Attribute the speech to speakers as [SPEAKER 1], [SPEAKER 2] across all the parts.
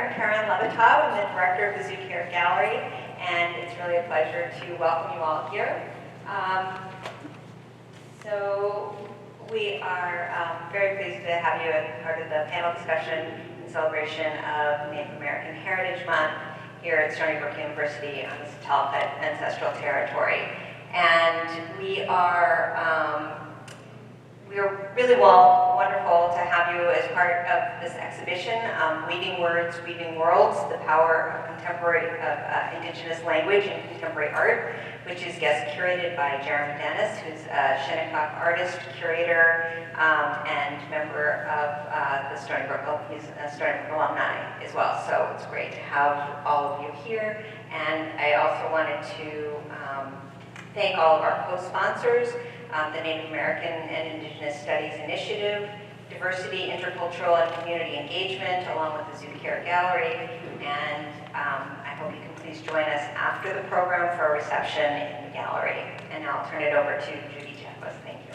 [SPEAKER 1] I'm Karen Levitab. I'm the director of the Zoo Care Gallery, and it's really a pleasure to welcome you all here. So we are very pleased to have you as part of the panel discussion in celebration of Native American Heritage Month here at Stony Brook University on the Sitalka ancestral territory. And we are really wonderful to have you as part of this exhibition, Weaving Words, Weaving Worlds, the Power of Contemporary Indigenous Language and Contemporary Art, which is guest curated by Jeremy Dennis, who's a Shinnecock artist, curator, and member of the Stony Brook. He's a Stony Brook alumni as well, so it's great to have all of you here. And I also wanted to thank all of our co-sponsors, the Native American and Indigenous Studies Initiative, Diversity, Intercultural, and Community Engagement, along with the Zoo Care Gallery. And I hope you can please join us after the program for a reception in the gallery. And I'll turn it over to Judy Jacquez. Thank you.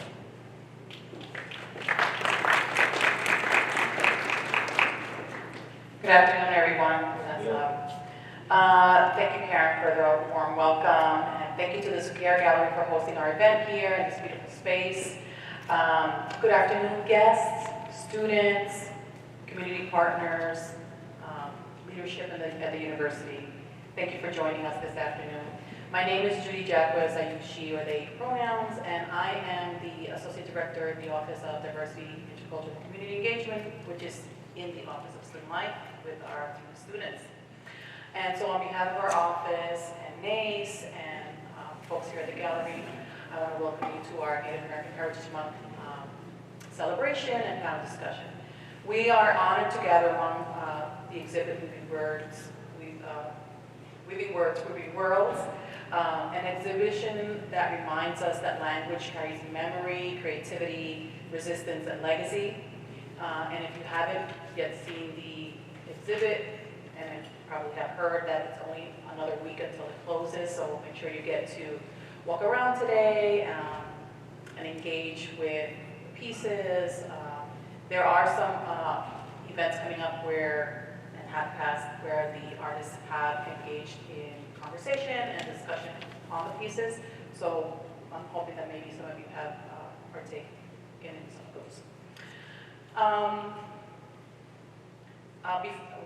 [SPEAKER 2] Good afternoon, everyone. Thank you, Karen, for the warm welcome. And thank you to the Zoo Care Gallery for hosting our event here in this beautiful space. Good afternoon, guests, students, community partners, leadership at the university. Thank you for joining us this afternoon. My name is Judy Jacquez. I use she or they pronouns, and I am the Associate Director in the Office of Diversity, Intercultural, and Community Engagement, which is in the Office of Student Life with our students. And so on behalf of our office and NACE and folks here at the gallery, I want to welcome you to our Native American Heritage Month celebration and panel discussion. We are honored to gather among the exhibit Weaving Words, Weaving Worlds, an exhibition that reminds us that language carries memory, creativity, resistance, and legacy. And if you haven't yet seen the exhibit, and you probably have heard that it's only another week until it closes, so make sure you get to walk around today and engage with the pieces. There are some events coming up and have passed where the artists have engaged in conversation and discussion on the pieces. So I'm hoping that maybe some of you have partaken in some of those.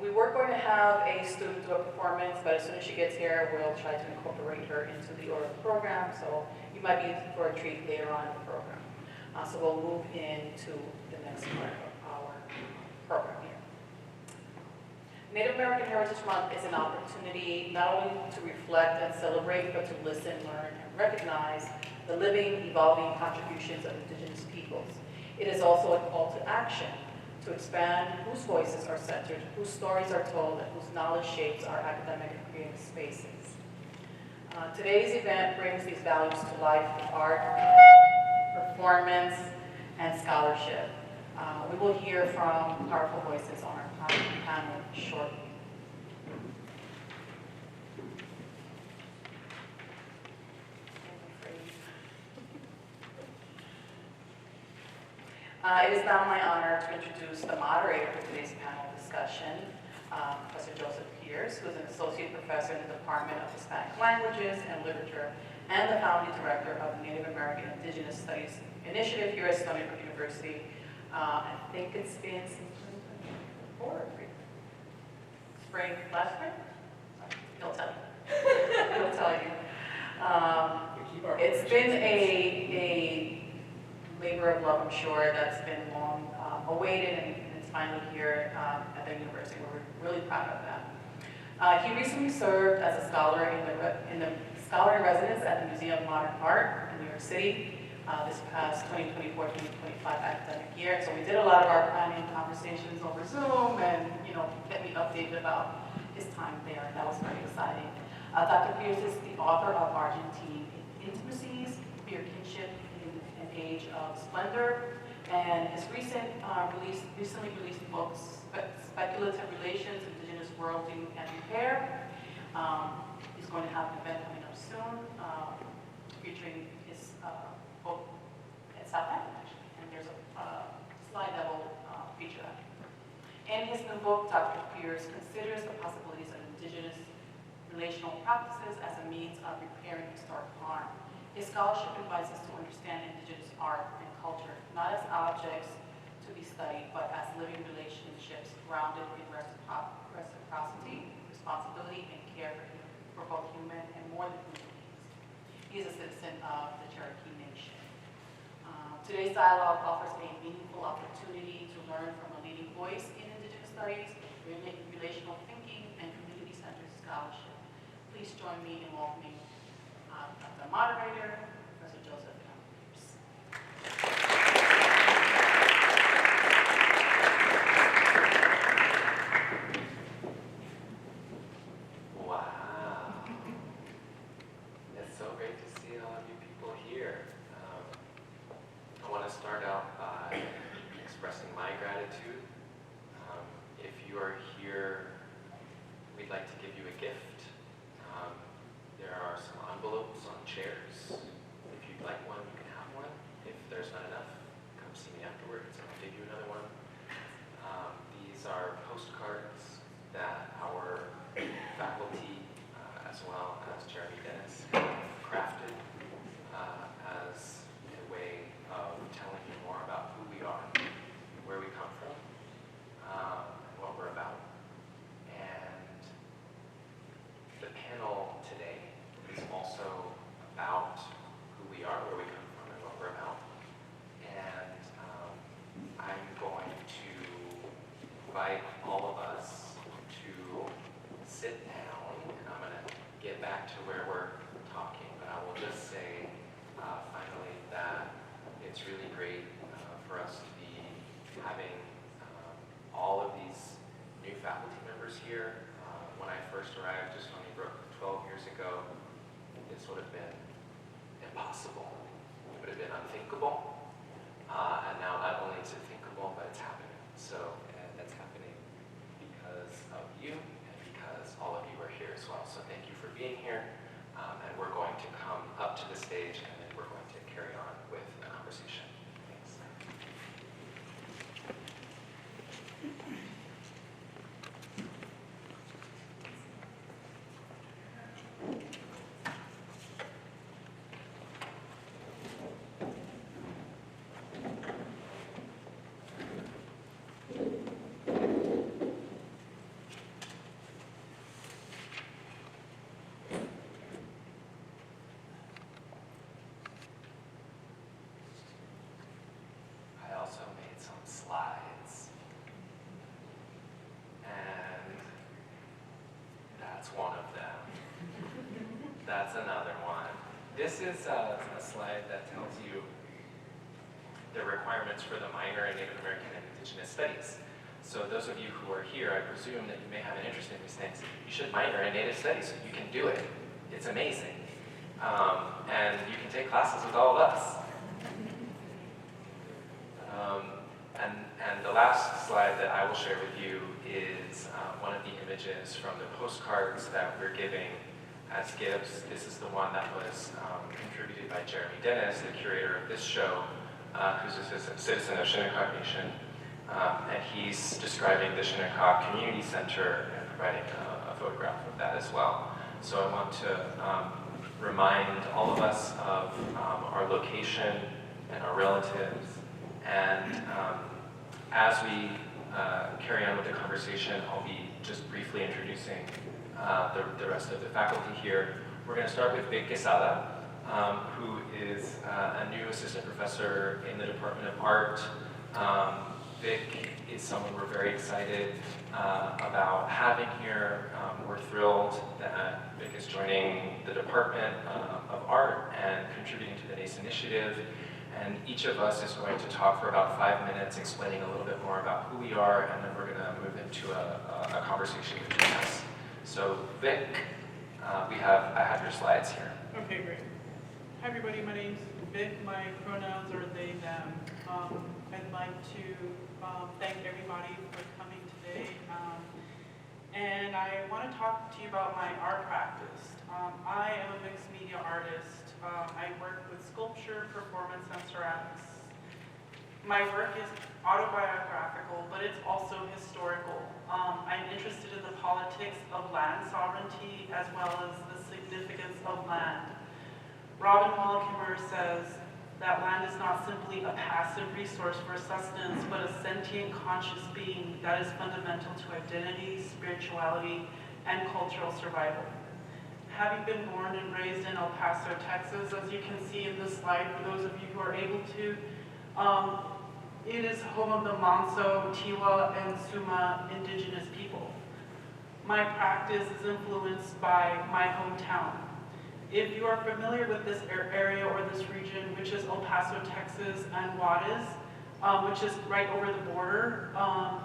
[SPEAKER 2] We were going to have a student do a performance, but as soon as she gets here, we'll try to incorporate her into the order of the program, so you might be in for a treat later on in the program. So we'll move into the next part of our program here. Native American Heritage Month is an opportunity not only to reflect and celebrate, but to listen, learn, and recognize the living, evolving contributions of Indigenous peoples. It is also a call to action to expand whose voices are centered, whose stories are told, and whose knowledge shapes our academic and creative spaces. Today's event brings these values to life with art, performance, and scholarship. We will hear from powerful voices on our panel shortly. It is now my honor to introduce the moderator for today's panel discussion, Professor Joseph Pierce, who is an associate professor in the Department of Hispanic Languages and Literature and the founding director of the Native American Indigenous Studies Initiative here at Stony Brook University. I think it's been since 2024 or spring, last spring? He'll tell you. He'll tell you. It's been a labor of love, I'm sure, that's been long awaited, and it's finally here at the university. We're really proud of that. He recently served as a scholar in the scholar in residence at the Museum of Modern Art in New York City this past 2024-2025 academic year. So we did a lot of our planning conversations over Zoom and, get me updated about his time there, and that was very exciting. Dr. Pierce is the author of Argentine Intimacies, Queer Kinship in an Age of Splendor, and his recently released book, Speculative Relations, Indigenous Worldview and Repair. He's going to have an event coming up soon, featuring his book at Southampton, actually, and there's a slide that will feature that. In his new book, Dr. Pierce considers the possibilities of indigenous relational practices as a means of repairing historic harm. His scholarship invites us to understand indigenous art and culture, not as objects to be studied, but as living relationships grounded in reciprocity, responsibility, and care for both human and more than human beings. He is a citizen of the Cherokee Nation. Today's dialogue offers a meaningful opportunity to learn from a leading voice in indigenous studies, relational thinking, and community-centered scholarship. Please join me in welcoming the moderator, Professor Joseph Pierce.
[SPEAKER 3] Wow. It's so great to see all of you people here. I want to start out by expressing my gratitude. If you are here, we'd like to give you a gift. There are some envelopes on chairs. If you'd like one, you can have one. If there's not enough, come see me afterwards and I'll give you another one. These are postcards that our faculty, as well as Jeremy Dennis, crafted as a way of telling you more about who we are, where we come from, and what we're about. And the panel today is also about who we are, where we come from, and what we're about. And I'm going to invite all of us to sit down, and I'm going to get back to where we're talking, but I will just say finally that it's really great for us to be having all of these new faculty members here. When I first arrived to Stony Brook 12 years ago, this would have been impossible. It would have been unthinkable. And now not only is it thinkable, but it's happening. So that's happening because of you and because all of you are here as well. So thank you for being here. And we're going to come up to the stage and then we're going to carry on with the conversation. Thanks. I also made some slides, and that's one of them. That's another one. This is a slide that tells you the requirements for the minor in Native American and Indigenous Studies. So those of you who are here, I presume that you may have an interest in these things. You should minor in Native Studies. You can do it. It's amazing. And you can take classes with all of us. And the last slide that I will share with you is one of the images from the postcards that we're giving as gifts. This is the one that was contributed by Jeremy Dennis, the curator of this show, who's a citizen of Shinnecock Nation. And he's describing the Shinnecock Community Center and providing a photograph of that as well. So I want to remind all of us of our location and our relatives. And as we carry on with the conversation, I'll be just briefly introducing the rest of the faculty here. We're going to start with Vic Quesada, who is a new assistant professor in the Department of Art. Vic is someone we're very excited about having here. We're thrilled that Vic is joining the Department of Art and contributing to the NACE initiative. And each of us is going to talk for about 5 minutes, explaining a little bit more about who we are, and then we're going to move into a conversation between us. So Vic, I have your slides here.
[SPEAKER 4] Okay, great. Hi everybody, my name's Vic. My pronouns are they, them. I'd like to thank everybody for coming today. And I want to talk to you about my art practice. I am a mixed media artist. I work with sculpture, performance, and ceramics. My work is autobiographical, but it's also historical. I'm interested in the politics of land sovereignty as well as the significance of land. Robin Wall Kimmerer says that land is not simply a passive resource for sustenance, but a sentient, conscious being that is fundamental to identity, spirituality, and cultural survival. Having been born and raised in El Paso, Texas, as you can see in this slide, for those of you who are able to, it is home of the Manso, Tiwa, and Suma indigenous people. My practice is influenced by my hometown. If you are familiar with this area or this region, which is El Paso, Texas, and Juarez, which is right over the border,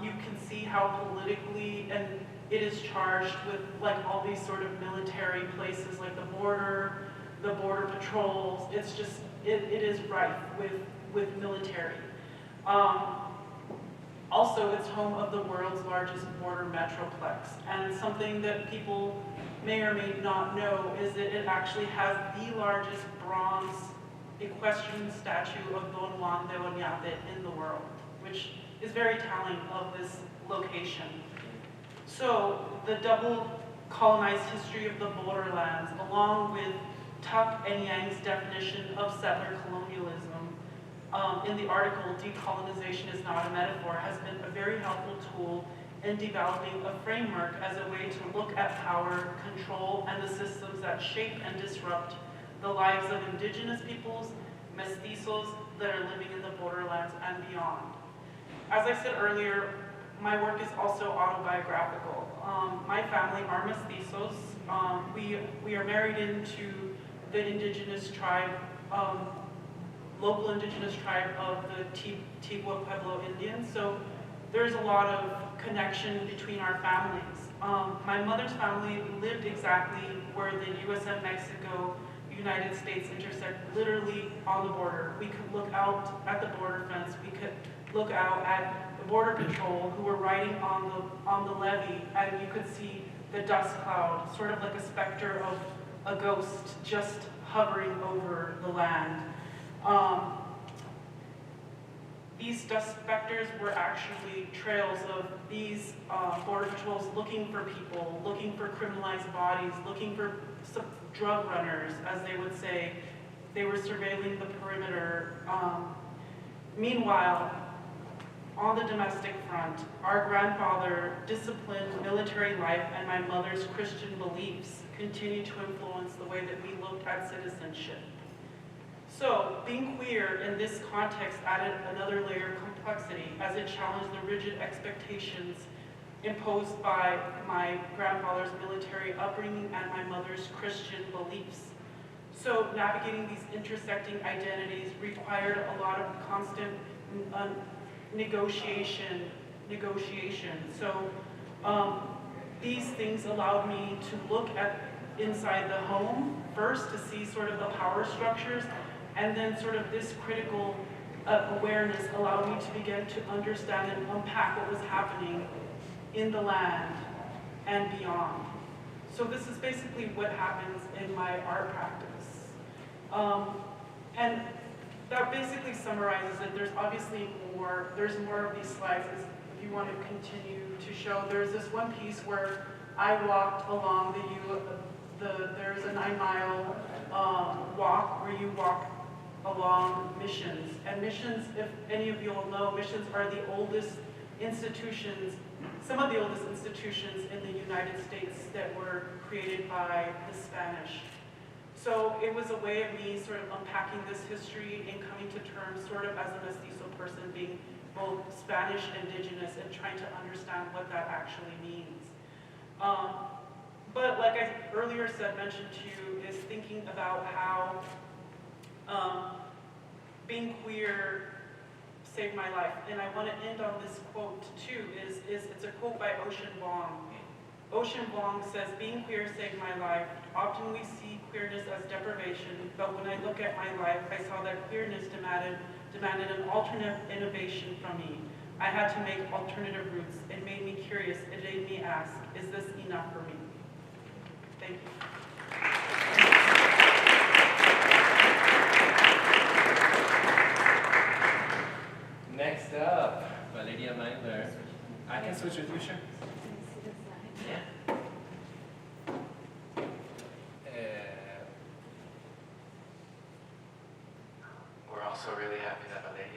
[SPEAKER 4] you can see how politically and it is charged with like all these sort of military places like the border patrols. It's just, it is rife with military. Also, it's home of the world's largest border metroplex. And something that people may or may not know is that it actually has the largest bronze equestrian statue of Don Juan de Oñate in the world, which is very telling of this location. So the double colonized history of the borderlands, along with Tuck and Yang's definition of settler colonialism, in the article, Decolonization is Not a Metaphor, has been a very helpful tool in developing a framework as a way to look at power, control, and the systems that shape and disrupt the lives of indigenous peoples, mestizos that are living in the borderlands and beyond. As I said earlier, my work is also autobiographical. My family are mestizos. We are married into the indigenous tribe, local indigenous tribe of the Tigua Pueblo Indians. So there's a lot of connection between our families. My mother's family lived exactly where the US and Mexico, United States intersect, literally on the border. We could look out at the border fence. We could look out at the border patrol who were riding on the levee, and you could see the dust cloud, sort of like a specter of a ghost just hovering over the land. These dust specters were actually trails of these border patrols looking for people, looking for criminalized bodies, looking for drug runners, as they would say. They were surveilling the perimeter. Meanwhile, on the domestic front, our grandfather disciplined military life and my mother's Christian beliefs continued to influence the way that we looked at citizenship. So, being queer in this context added another layer of complexity as it challenged the rigid expectations imposed by my grandfather's military upbringing and my mother's Christian beliefs. So, navigating these intersecting identities required a lot of constant negotiation. So, these things allowed me to look at inside the home first to see sort of the power structures, and then sort of this critical awareness allowed me to begin to understand and unpack what was happening in the land and beyond. So this is basically what happens in my art practice. And that basically summarizes it. There's obviously more, there's more of these slides if you want to continue to show. There's this one piece where I walked along there's a 9-mile walk where you walk along missions. And missions, if any of you all know, missions are the oldest institutions, some of the oldest institutions in the United States that were created by the Spanish. So it was a way of me sort of unpacking this history and coming to terms sort of as a mestizo person, being both Spanish, indigenous, and trying to understand what that actually means. But like I earlier mentioned to you, is thinking about how being queer saved my life. And I want to end on this quote too, it's a quote by Ocean Vuong. Ocean Vuong says, "Being queer saved my life. Often we see queerness as deprivation, but when I look at my life, I saw that queerness demanded an alternate innovation from me. I had to make alternative routes. It made me curious. It made me ask, is this enough for me?" Thank you.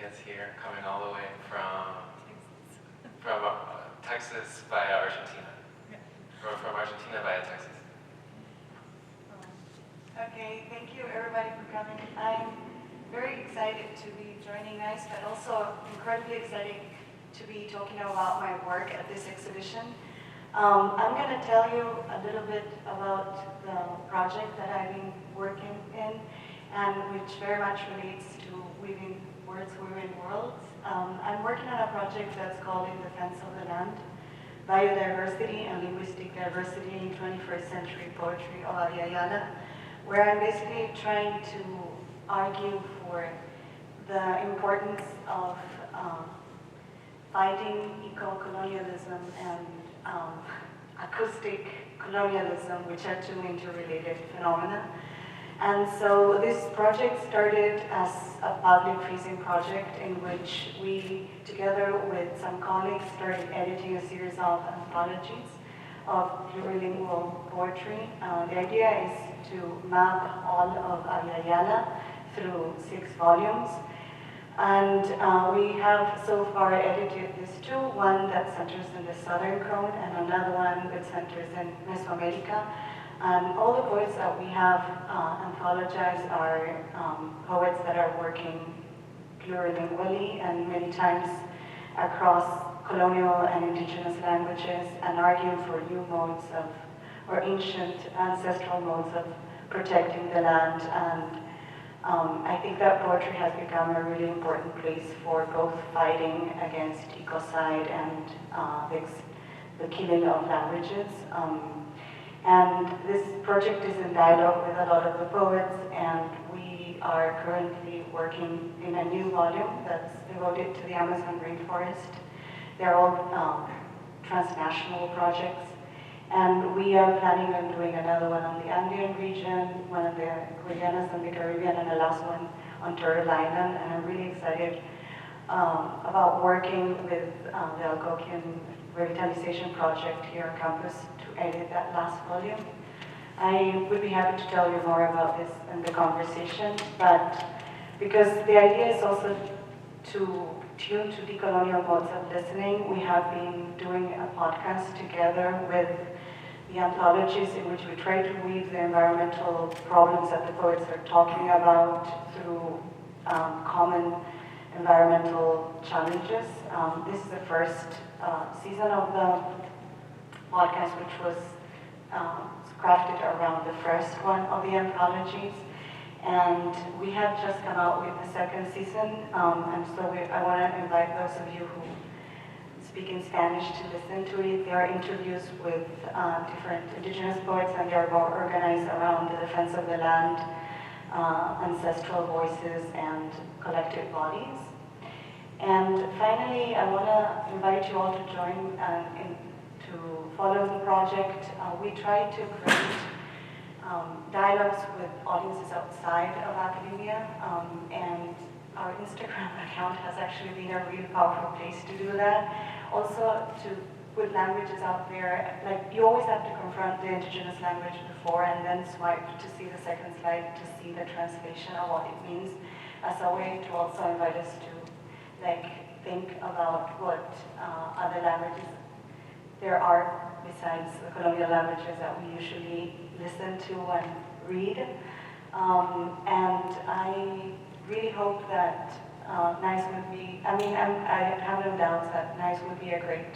[SPEAKER 3] delegates here coming all the way from Texas via Argentina. Or from Argentina via Texas.
[SPEAKER 5] Okay, thank you everybody for coming. I'm very excited to be joining NICE, but also incredibly excited to be talking about my work at this exhibition. I'm going to tell you a little bit about the project that I've been working in, and which very much relates to weaving words, weaving worlds. I'm working on a project that's called In Defense of the Land, Biodiversity and Linguistic Diversity in 21st Century Poetry of Ayala, where I'm basically trying to argue for the importance of fighting eco-colonialism and acoustic colonialism, which are two interrelated phenomena. And so this project started as a public facing project in which we, together with some colleagues, started editing a series of anthologies of plurilingual poetry. The idea is to map all of Ayala through 6 volumes. And we have so far edited these 2, one that centers in the Southern Cone and another one that centers in Mesoamerica. And all the poets that we have anthologized are poets that are working plurilingually and many times across colonial and indigenous languages and arguing for new modes of, or ancient ancestral modes of protecting the land. And I think that poetry has become a really important place for both fighting against ecocide and the killing of languages. And this project is in dialogue with a lot of the poets, and we are currently working in a new volume that's devoted to the Amazon rainforest. They're all transnational projects. And we are planning on doing another one on the Andean region, one on the Guianas and the Caribbean, and the last one on Turtle Island. And I'm really excited about working with the Algonquian Revitalization Project here on campus to edit that last volume. I would be happy to tell you more about this in the conversation, but because the idea is also to tune to decolonial modes of listening, we have been doing a podcast together with the anthologies in which we try to weave the environmental problems that the poets are talking about through common environmental challenges. This is the first season of the podcast, which was crafted around the first one of the anthologies. And we have just come out with the second season, and so I want to invite those of you who speak in Spanish to listen to it. There are interviews with different indigenous poets, and they are more organized around the defense of the land, ancestral voices, and collective bodies. And finally, I want to invite you all to join to follow the project. We try to create dialogues with audiences outside of academia, and our Instagram account has actually been a really powerful place to do that. Also to put languages out there, like you always have to confront the indigenous language before and then swipe to see the second slide to see the translation of what it means, as a way to also invite us to think about what other languages there are besides the colonial languages that we usually listen to and read. And I really hope that NICE would be, I have no doubts that NICE would be a great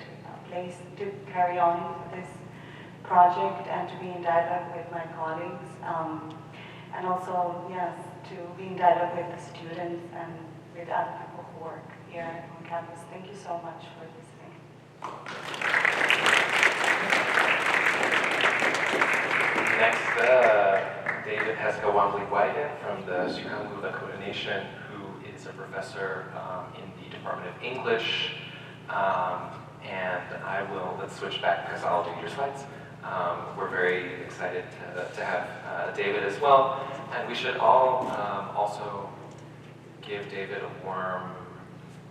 [SPEAKER 5] place to carry on this project and to be in dialogue with my colleagues. And also, yes, to be in dialogue with the students and with other people who work here on campus. Thank you so much for listening.
[SPEAKER 3] Next, David Heskawambli-Waida from the Sukangu Lakota Nation, who is a professor in the Department of English. And let's switch back because I'll do your slides. We're very excited to have David as well. And we should all also give David a warm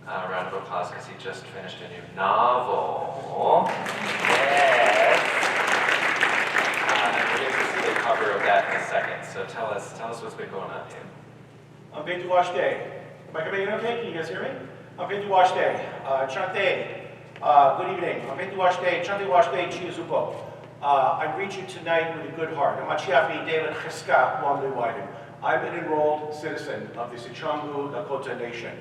[SPEAKER 3] round of applause because he just finished a new novel. Yes. We're going to see the cover of that in a second. So tell us what's been going on, David.
[SPEAKER 6] I'm Benji Washday. coming in okay? Can you guys hear me? Good evening. I greet you tonight with a good heart. I'm an enrolled citizen of the Sichangu Lakota Nation.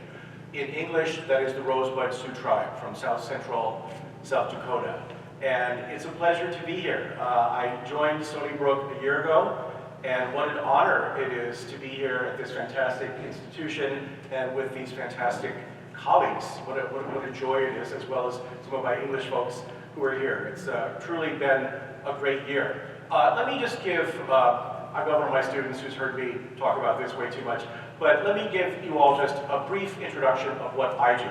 [SPEAKER 6] In English, that is the Rosebud Sioux Tribe from South Central South Dakota. And it's a pleasure to be here. I joined Stony Brook a year ago, and what an honor it is to be here at this fantastic institution and with these fantastic colleagues. What a joy it is, as well as some of my English folks who are here. It's truly been a great year. Let me just give, I've got one of my students who's heard me talk about this way too much, but let me give you all just a brief introduction of what I do.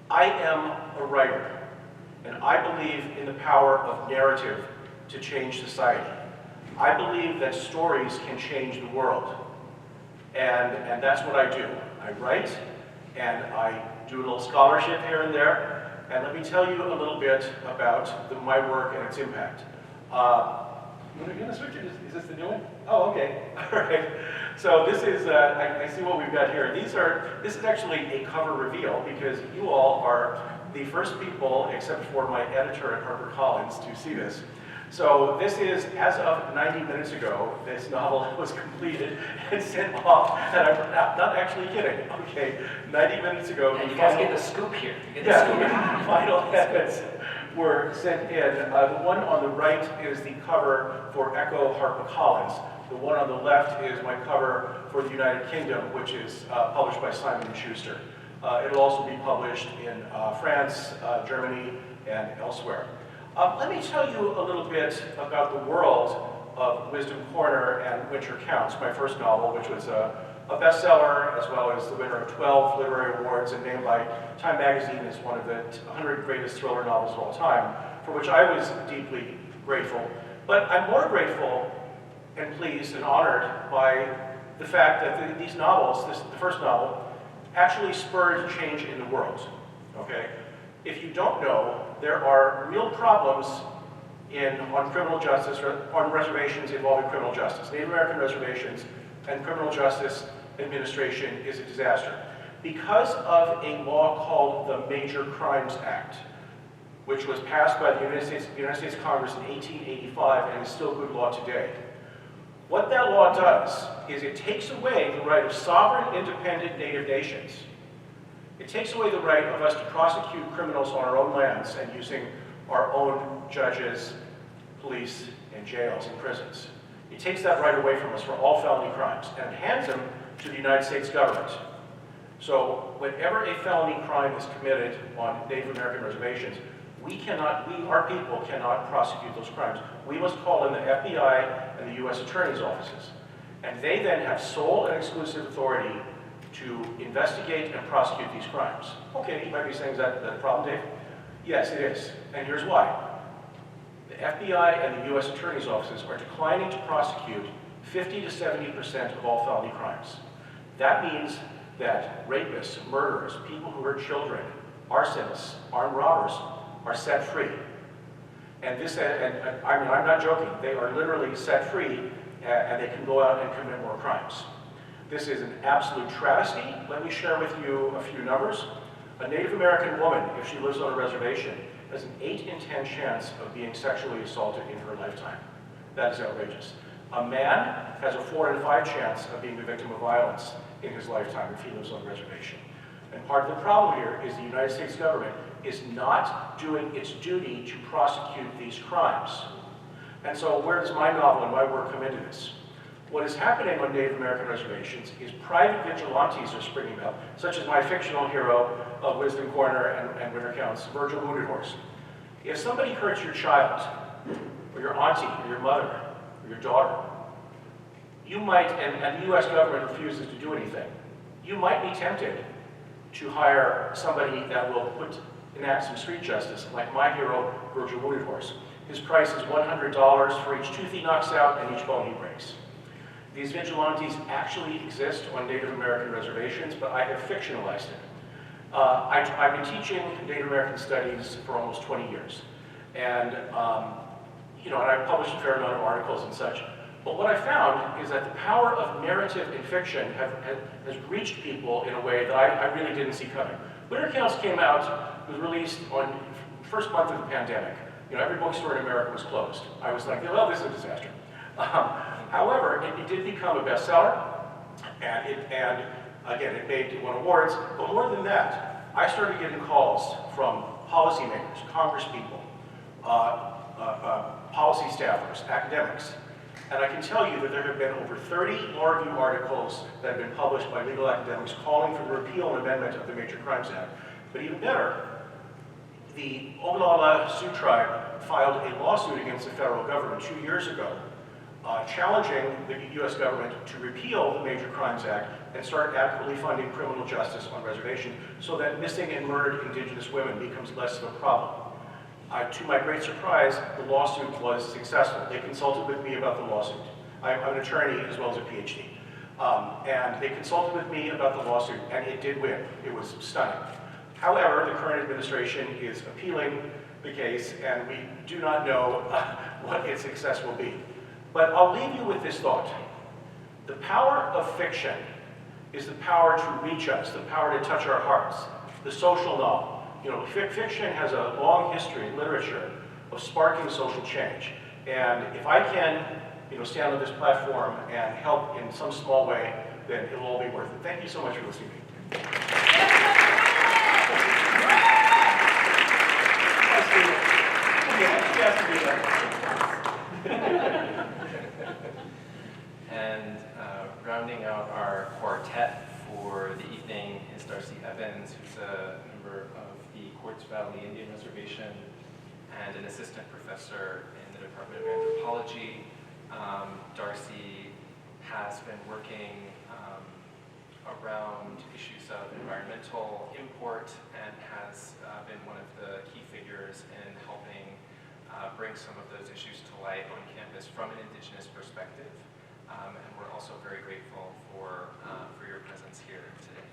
[SPEAKER 6] I am a writer, and I believe in the power of narrative to change society. I believe that stories can change the world, and that's what I do. I write, and I do a little scholarship here and there, and let me tell you a little bit about my work and its impact. You want to switch it? Is this the new one? Oh, okay. All right. So this is, I see what we've got here. This is actually a cover reveal because you all are the first people, except for my editor at HarperCollins, to see this. So this is, as of 90 minutes ago, this novel was completed and sent off, and I'm not actually kidding. Okay, 90 minutes ago.
[SPEAKER 7] Yeah, you guys get the scoop here. You get the scoop.
[SPEAKER 6] Final edits were sent in. The one on the right is the cover for Echo HarperCollins. The one on the left is my cover for the United Kingdom, which is published by Simon & Schuster. It'll also be published in France, Germany, and elsewhere. Let me tell you a little bit about the world of Wisdom Corner and Winter Counts, my first novel, which was a bestseller, as well as the winner of 12 literary awards and named by Time Magazine as one of the 100 greatest thriller novels of all time, for which I was deeply grateful. But I'm more grateful and pleased and honored by the fact that these novels, the first novel, actually spurred change in the world, okay? If you don't know, there are real problems on criminal justice, on reservations involving criminal justice. Native American reservations and criminal justice administration is a disaster. Because of a law called the Major Crimes Act, which was passed by the United States Congress in 1885 and is still good law today. What that law does is it takes away the right of sovereign, independent Native nations. It takes away the right of us to prosecute criminals on our own lands and using our own judges, police, and jails and prisons. It takes that right away from us for all felony crimes and hands them to the United States government. So whenever a felony crime is committed on Native American reservations, our people cannot prosecute those crimes. We must call in the FBI and the U.S. Attorney's offices. And they then have sole and exclusive authority to investigate and prosecute these crimes. Okay, you might be saying, is that a problem, Dave? Yes, it is. And here's why. The FBI and the U.S. Attorney's offices are declining to prosecute 50 to 70% of all felony crimes. That means that rapists, murderers, people who hurt children, arsonists, armed robbers are set free. And this, I'm not joking, they are literally set free and they can go out and commit more crimes. This is an absolute travesty. Let me share with you a few numbers. A Native American woman, if she lives on a reservation, has an 8 in 10 chance of being sexually assaulted in her lifetime. That is outrageous. A man has a 4 in 5 chance of being the victim of violence in his lifetime if he lives on a reservation. And part of the problem here is the United States government is not doing its duty to prosecute these crimes. And so where does my novel and my work come into this? What is happening on Native American reservations is private vigilantes are springing up, such as my fictional hero of Wisdom Corner and Winter Counts, Virgil Wounded Horse. If somebody hurts your child, or your auntie, or your mother, or your daughter, you might, and the U.S. government refuses to do anything, you might be tempted to hire somebody that will enact some street justice, like my hero, Virgil Wounded Horse. His price is $100 for each tooth he knocks out and each bone he breaks. These vigilantes actually exist on Native American reservations, but I have fictionalized it. I've been teaching Native American studies for almost 20 years. And, and I've published a fair amount of articles and such. But what I found is that the power of narrative in fiction has reached people in a way that I really didn't see coming. Winter Counts came out, was released on the first month of the pandemic. You know, every bookstore in America was closed. I was like, well, this is a disaster. However, it did become a bestseller, and again, it won awards. But more than that, I started getting calls from policymakers, congresspeople, policy staffers, academics. And I can tell you that there have been over 30 law review articles that have been published by legal academics calling for the repeal and amendment of the Major Crimes Act. But even better, the Oglala Sioux Tribe filed a lawsuit against the federal government 2 years ago, challenging the U.S. government to repeal the Major Crimes Act and start adequately funding criminal justice on reservation so that missing and murdered Indigenous women becomes less of a problem. To my great surprise, the lawsuit was successful. They consulted with me about the lawsuit. I'm an attorney as well as a PhD. And they consulted with me about the lawsuit, and it did win. It was stunning. However, the current administration is appealing the case, and we do not know what its success will be. But I'll leave you with this thought. The power of fiction is the power to reach us, the power to touch our hearts, the social novel. You know, fiction has a long history in literature of sparking social change. And if I can, stand on this platform and help in some small way, then it'll all be worth it. Thank you so much for listening to me.
[SPEAKER 3] And rounding out our quartet for the evening is Darcy Evans, who's a member of the Quartz Valley Indian Reservation and an assistant professor in the Department of Anthropology. Darcy has been working around issues of environmental import and has been one of the key figures in helping bring some of those issues to light on campus from an Indigenous perspective. And we're also very grateful for your presence here today.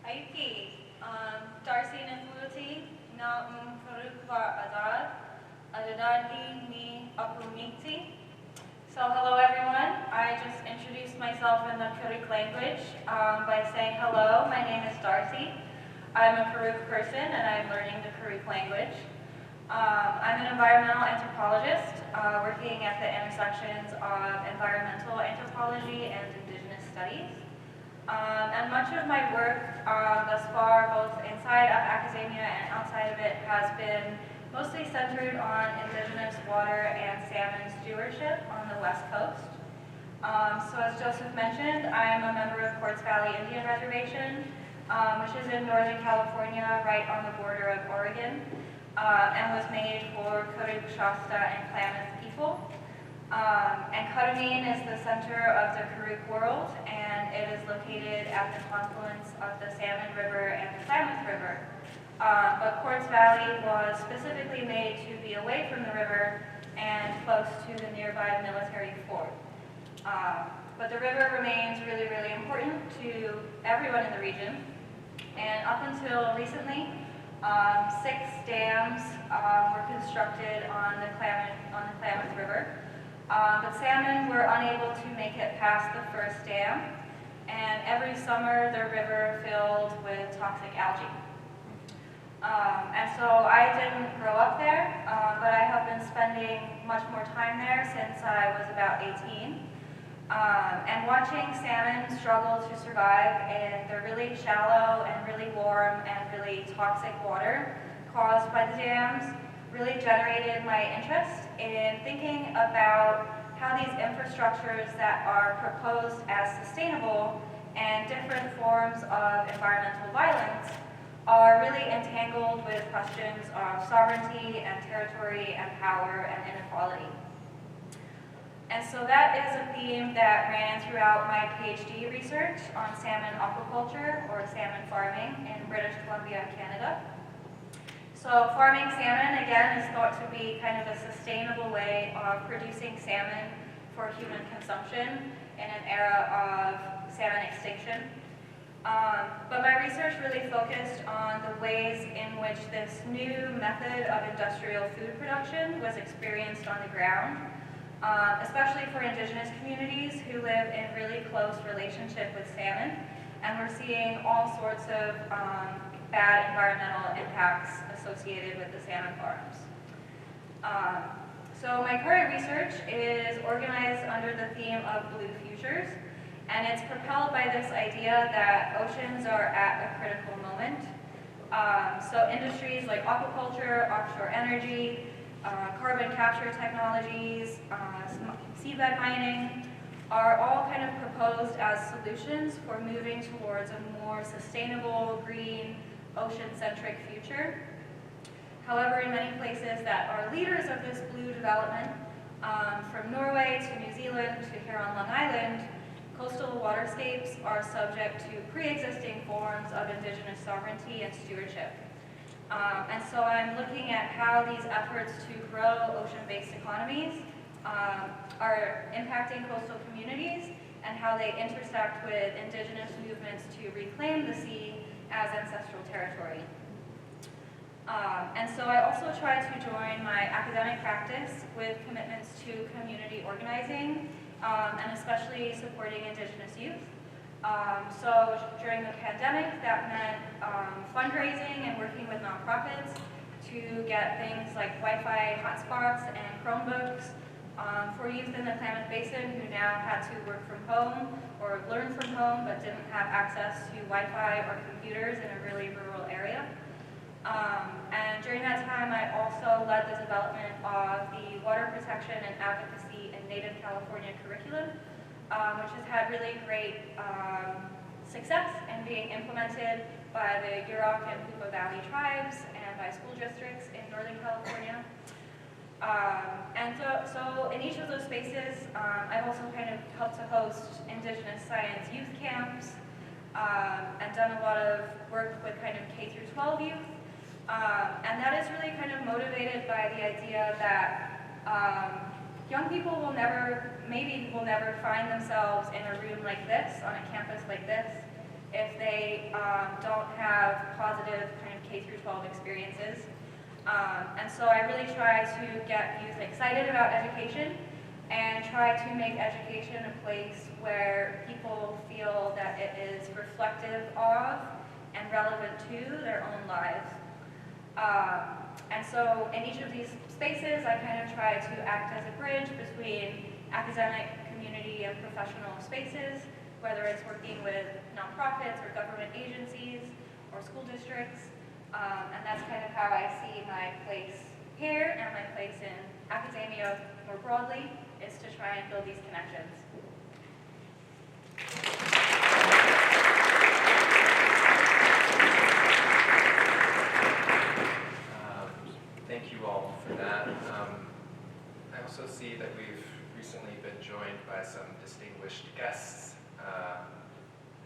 [SPEAKER 8] Aiki, Darcy Nathuti, na Karukwa Adad, Adadadi ni Apumiti. So hello everyone, I just introduced myself in the Karuk language by saying hello, my name is Darcy. I'm a Karuk person and I'm learning the Karuk language. I'm an environmental anthropologist working at the intersections of environmental anthropology and indigenous studies. And much of my work thus far, both inside of academia and outside of it, has been mostly centered on indigenous water and salmon stewardship on the West Coast. So as Joseph mentioned, I am a member of Quartz Valley Indian Reservation, which is in Northern California, right on the border of Oregon, and was made for Karuk, Shasta, and Klamath people. And Katamine is the center of the Karuk world, and it is located at the confluence of the Salmon River and the Klamath River. But Quartz Valley was specifically made to be away from the river and close to the nearby military fort. But the river remains really, really important to everyone in the region. And up until recently, 6 dams were constructed on the Klamath River. But salmon were unable to make it past the first dam, and every summer the river filled with toxic algae. And so I didn't grow up there, but I have been spending much more time there since I was about 18. And watching salmon struggle to survive in the really shallow and really warm and really toxic water caused by the dams really generated my interest in thinking about how these infrastructures that are proposed as sustainable and different forms of environmental violence are really entangled with questions of sovereignty and territory and power and inequality. And so that is a theme that ran throughout my PhD research on salmon aquaculture, or salmon farming, in British Columbia, Canada. So farming salmon, again, is thought to be kind of a sustainable way of producing salmon for human consumption in an era of salmon extinction. But my research really focused on the ways in which this new method of industrial food production was experienced on the ground. especially for indigenous communities who live in really close relationship with salmon. And we're seeing all sorts of bad environmental impacts associated with the salmon farms. So my current research is organized under the theme of Blue Futures, and it's propelled by this idea that oceans are at a critical moment. So industries like aquaculture, offshore energy, carbon capture technologies, seabed mining are all kind of proposed as solutions for moving towards a more sustainable, green, ocean-centric future. However, in many places that are leaders of this blue development, from Norway to New Zealand to here on Long Island, coastal waterscapes are subject to pre-existing forms of indigenous sovereignty and stewardship. And so I'm looking at how these efforts to grow ocean-based economies are impacting coastal communities and how they intersect with indigenous movements to reclaim the sea as ancestral territory. And so I also try to join my academic practice with commitments to community organizing, and especially supporting indigenous youth. So during the pandemic, that meant fundraising and working with nonprofits to get things like Wi-Fi hotspots and Chromebooks for youth in the Klamath Basin who now had to work from home or learn from home but didn't have access to Wi-Fi or computers in a really rural area. And during that time, I also led the development of the Water Protection and Advocacy in Native California curriculum, which has had really great success in being implemented by the Yurok and Hoopa Valley tribes and by school districts in Northern California. And so in each of those spaces, I've also kind of helped to host Indigenous science youth camps and done a lot of work with kind of K through 12 youth. And that is really kind of motivated by the idea that young people will never find themselves in a room like this, on a campus like this, if they don't have positive kind of K through 12 experiences. And so I really try to get youth excited about education and try to make education a place where people feel that it is reflective of and relevant to their own lives. And so in each of these spaces, I kind of try to act as a bridge between academic, community, and professional spaces, whether it's working with nonprofits or government agencies or school districts. And that's kind of how I see my place here and my place in academia more broadly, is to try and build these connections.
[SPEAKER 3] Thank you all for that. I also see that we've recently been joined by some distinguished guests,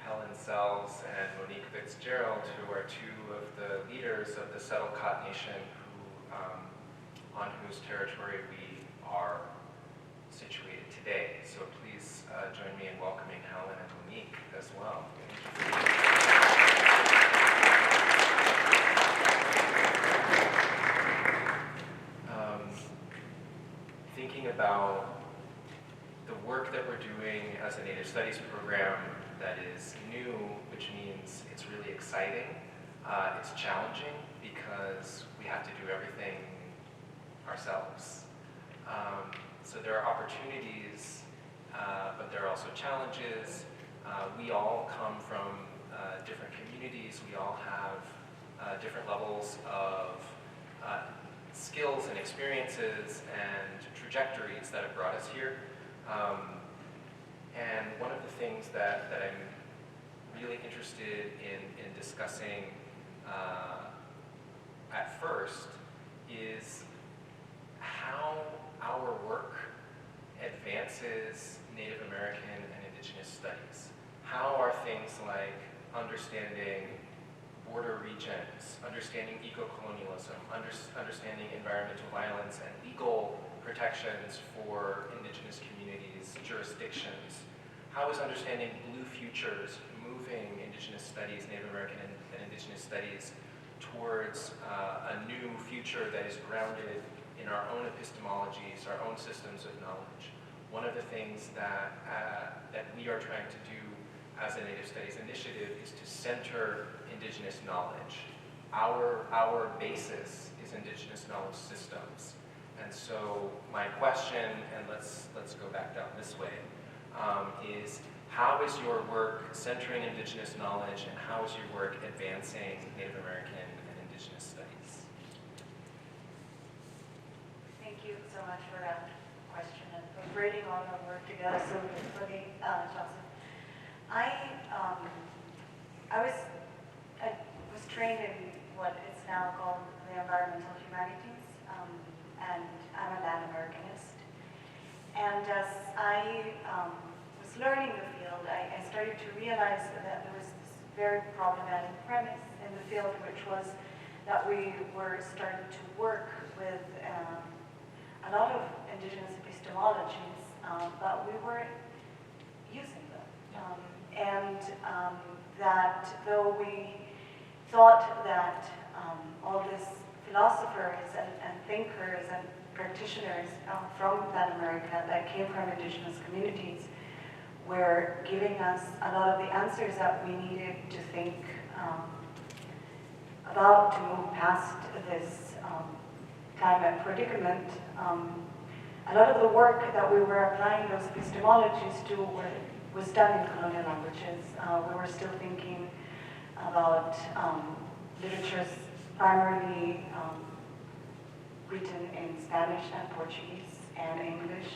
[SPEAKER 3] Helen Sells and Monique Fitzgerald, who are two of the leaders of the Settlecot Nation on whose territory we are situated today. So please join me in welcoming Helen and Monique as well. Thinking about the work that we're doing as a Native Studies program that is new, which means it's really exciting. It's challenging because we have to do everything ourselves. So there are opportunities, but there are also challenges. We all come from different communities. We all have different levels of skills and experiences and trajectories that have brought us here. And one of the things that I'm really interested in discussing at first is how our work advances Native American and Indigenous studies. How are things like understanding border regions, understanding eco-colonialism, understanding environmental violence and legal protections for Indigenous communities, jurisdictions. How is understanding Blue Futures moving Indigenous studies, Native American and Indigenous studies towards a new future that is grounded in our own epistemologies, our own systems of knowledge. One of the things that, that we are trying to do as a Native Studies initiative is to center Indigenous knowledge. Our basis is Indigenous knowledge systems. And so my question, and let's go back down this way, is how is your work centering Indigenous knowledge, and how is your work advancing Native American and Indigenous studies?
[SPEAKER 5] Thank you so much for that question and for bringing all our work together so beautifully, Johnson. I was trained in what is now called the environmental humanities, and I'm a land Americanist. And as I was learning the field, I started to realize that there was this very problematic premise in the field, which was that we were starting to work with a lot of Indigenous epistemologies, but we weren't using them. That though we thought that all these philosophers and thinkers and practitioners from Latin America that came from Indigenous communities were giving us a lot of the answers that we needed to think about to move past this climate predicament. A lot of the work that we were applying those epistemologies to was done in colonial languages. We were still thinking about literatures primarily written in Spanish and Portuguese and English.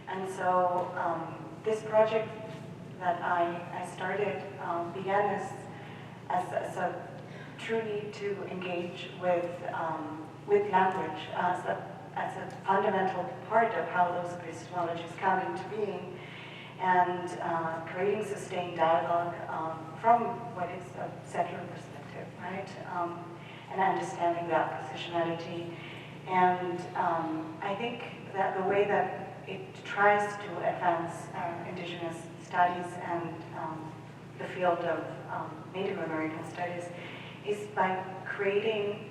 [SPEAKER 5] And so this project that I started began as a true need to engage with language as a fundamental part of how those epistemologies come into being, and creating sustained dialogue from what is a settler perspective, right? And understanding that positionality. And I think that the way that it tries to advance Indigenous studies and the field of Native American studies is by creating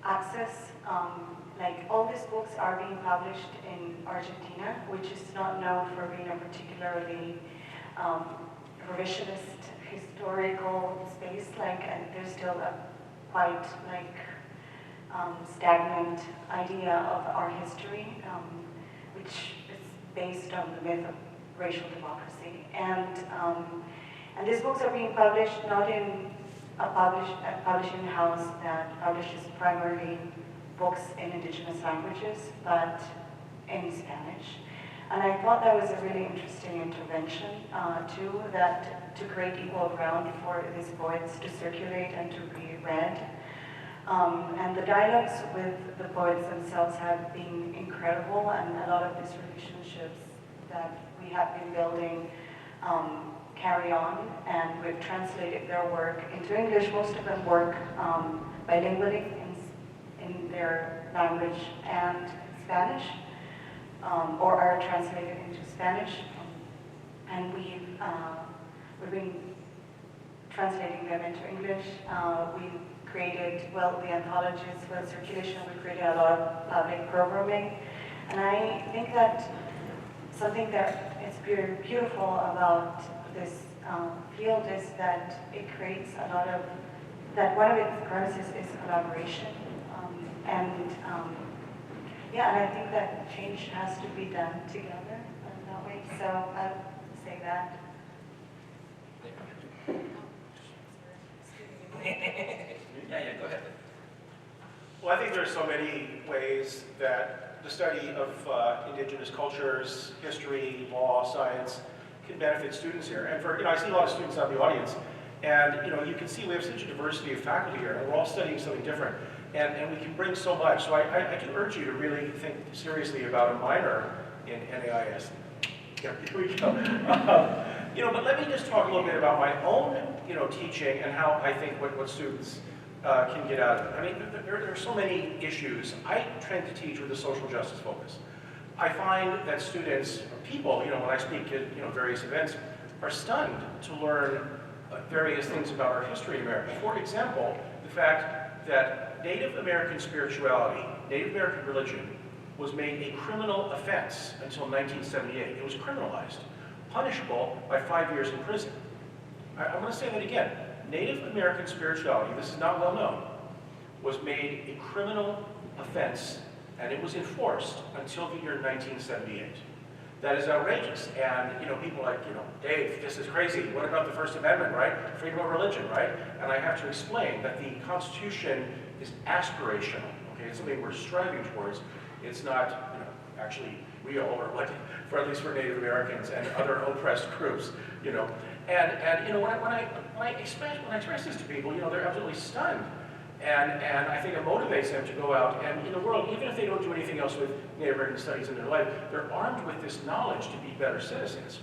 [SPEAKER 5] access. Like all these books are being published in Argentina, which is not known for being a particularly revisionist historical space. Like, and there's still a quite like stagnant idea of our history, which is based on the myth of racial democracy. And these books are being published not in a publishing house that publishes primarily books in Indigenous languages, but in Spanish. And I thought that was a really interesting intervention, too, that to create equal ground for these poets to circulate and to be read. And the dialogues with the poets themselves have been incredible, and a lot of these relationships that we have been building carry on, and we've translated their work into English. Most of them work bilingually in their language and Spanish, or are translated into Spanish. And we've been translating them into English. We've created, well, the anthologies for the circulation. We created a lot of public programming. And I think that something that is beautiful about this field is that it creates a lot of, that one of its premises is collaboration. Yeah, and I think that change has to be done together in that way. So I'll say that.
[SPEAKER 3] Yeah, go ahead.
[SPEAKER 6] Well, I think there's so many ways that the study of Indigenous cultures, history, law, science can benefit students here. And for, I see a lot of students out in the audience, and you can see we have such a diversity of faculty here, and we're all studying something different. And we can bring so much. So I do urge you to really think seriously about a minor in NAIS. Yeah, here we go. But let me just talk a little bit about my own, teaching and how I think what students can get out of it. I mean, there are so many issues. I tend to teach with a social justice focus. I find that students, or people, when I speak at various events, are stunned to learn various things about our history in America. For example, the fact that Native American spirituality, Native American religion, was made a criminal offense until 1978. It was criminalized, punishable by 5 years in prison. I want to say that again. Native American spirituality, this is not well known, was made a criminal offense, and it was enforced until the year 1978. That is outrageous. And, people like, Dave, this is crazy. What about the First Amendment, right? Freedom of religion, right? And I have to explain that the Constitution is aspirational, okay? It's something we're striving towards. It's not, actually real, or what, for at least for Native Americans and other oppressed groups, And when I express this to people, they're absolutely stunned. And I think it motivates them to go out and in the world, even if they don't do anything else with Native American studies in their life, they're armed with this knowledge to be better citizens.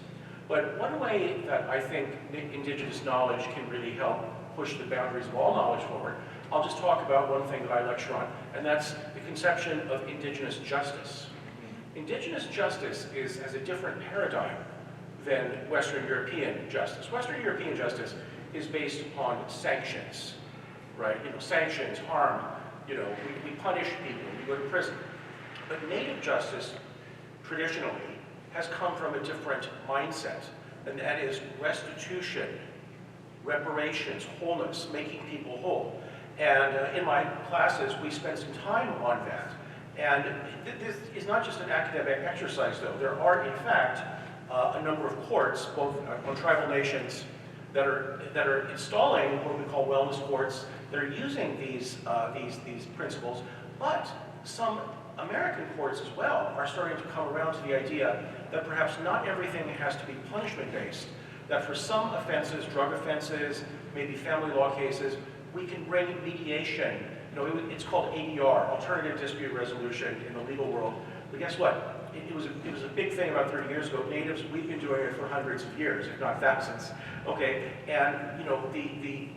[SPEAKER 6] But one way that I think indigenous knowledge can really help push the boundaries of all knowledge forward, I'll just talk about one thing that I lecture on, and that's the conception of indigenous justice. Indigenous justice has a different paradigm than Western European justice. Western European justice is based upon sanctions, right? Sanctions, harm, we punish people, we go to prison. But Native justice, traditionally, has come from a different mindset, and that is restitution, reparations, wholeness, making people whole. And in my classes, we spend some time on that. And this is not just an academic exercise, though. There are, in fact, a number of courts, both on tribal nations, that are installing what we call wellness courts. They're using these principles, but some American courts as well are starting to come around to the idea that perhaps not everything has to be punishment-based. That for some offenses, drug offenses, maybe family law cases, we can bring mediation. It's called ADR, Alternative Dispute Resolution, in the legal world. But guess what? It was a big thing about 30 years ago. Natives, we've been doing it for hundreds of years, if not thousands. Okay, and the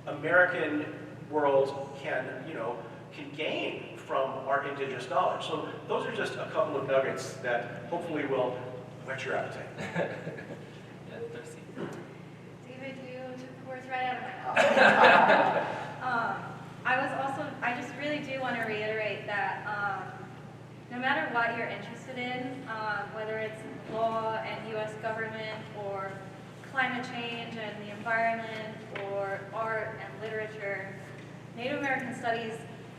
[SPEAKER 6] American world can gain from our indigenous knowledge. So those are just a couple of nuggets that hopefully will whet your appetite.
[SPEAKER 7] Yeah, thirsty.
[SPEAKER 8] David, you took the words right out of my mouth. I just really do want to reiterate that no matter what you're interested in, whether it's law and U.S. government or climate change and the environment or art and literature, Native American studies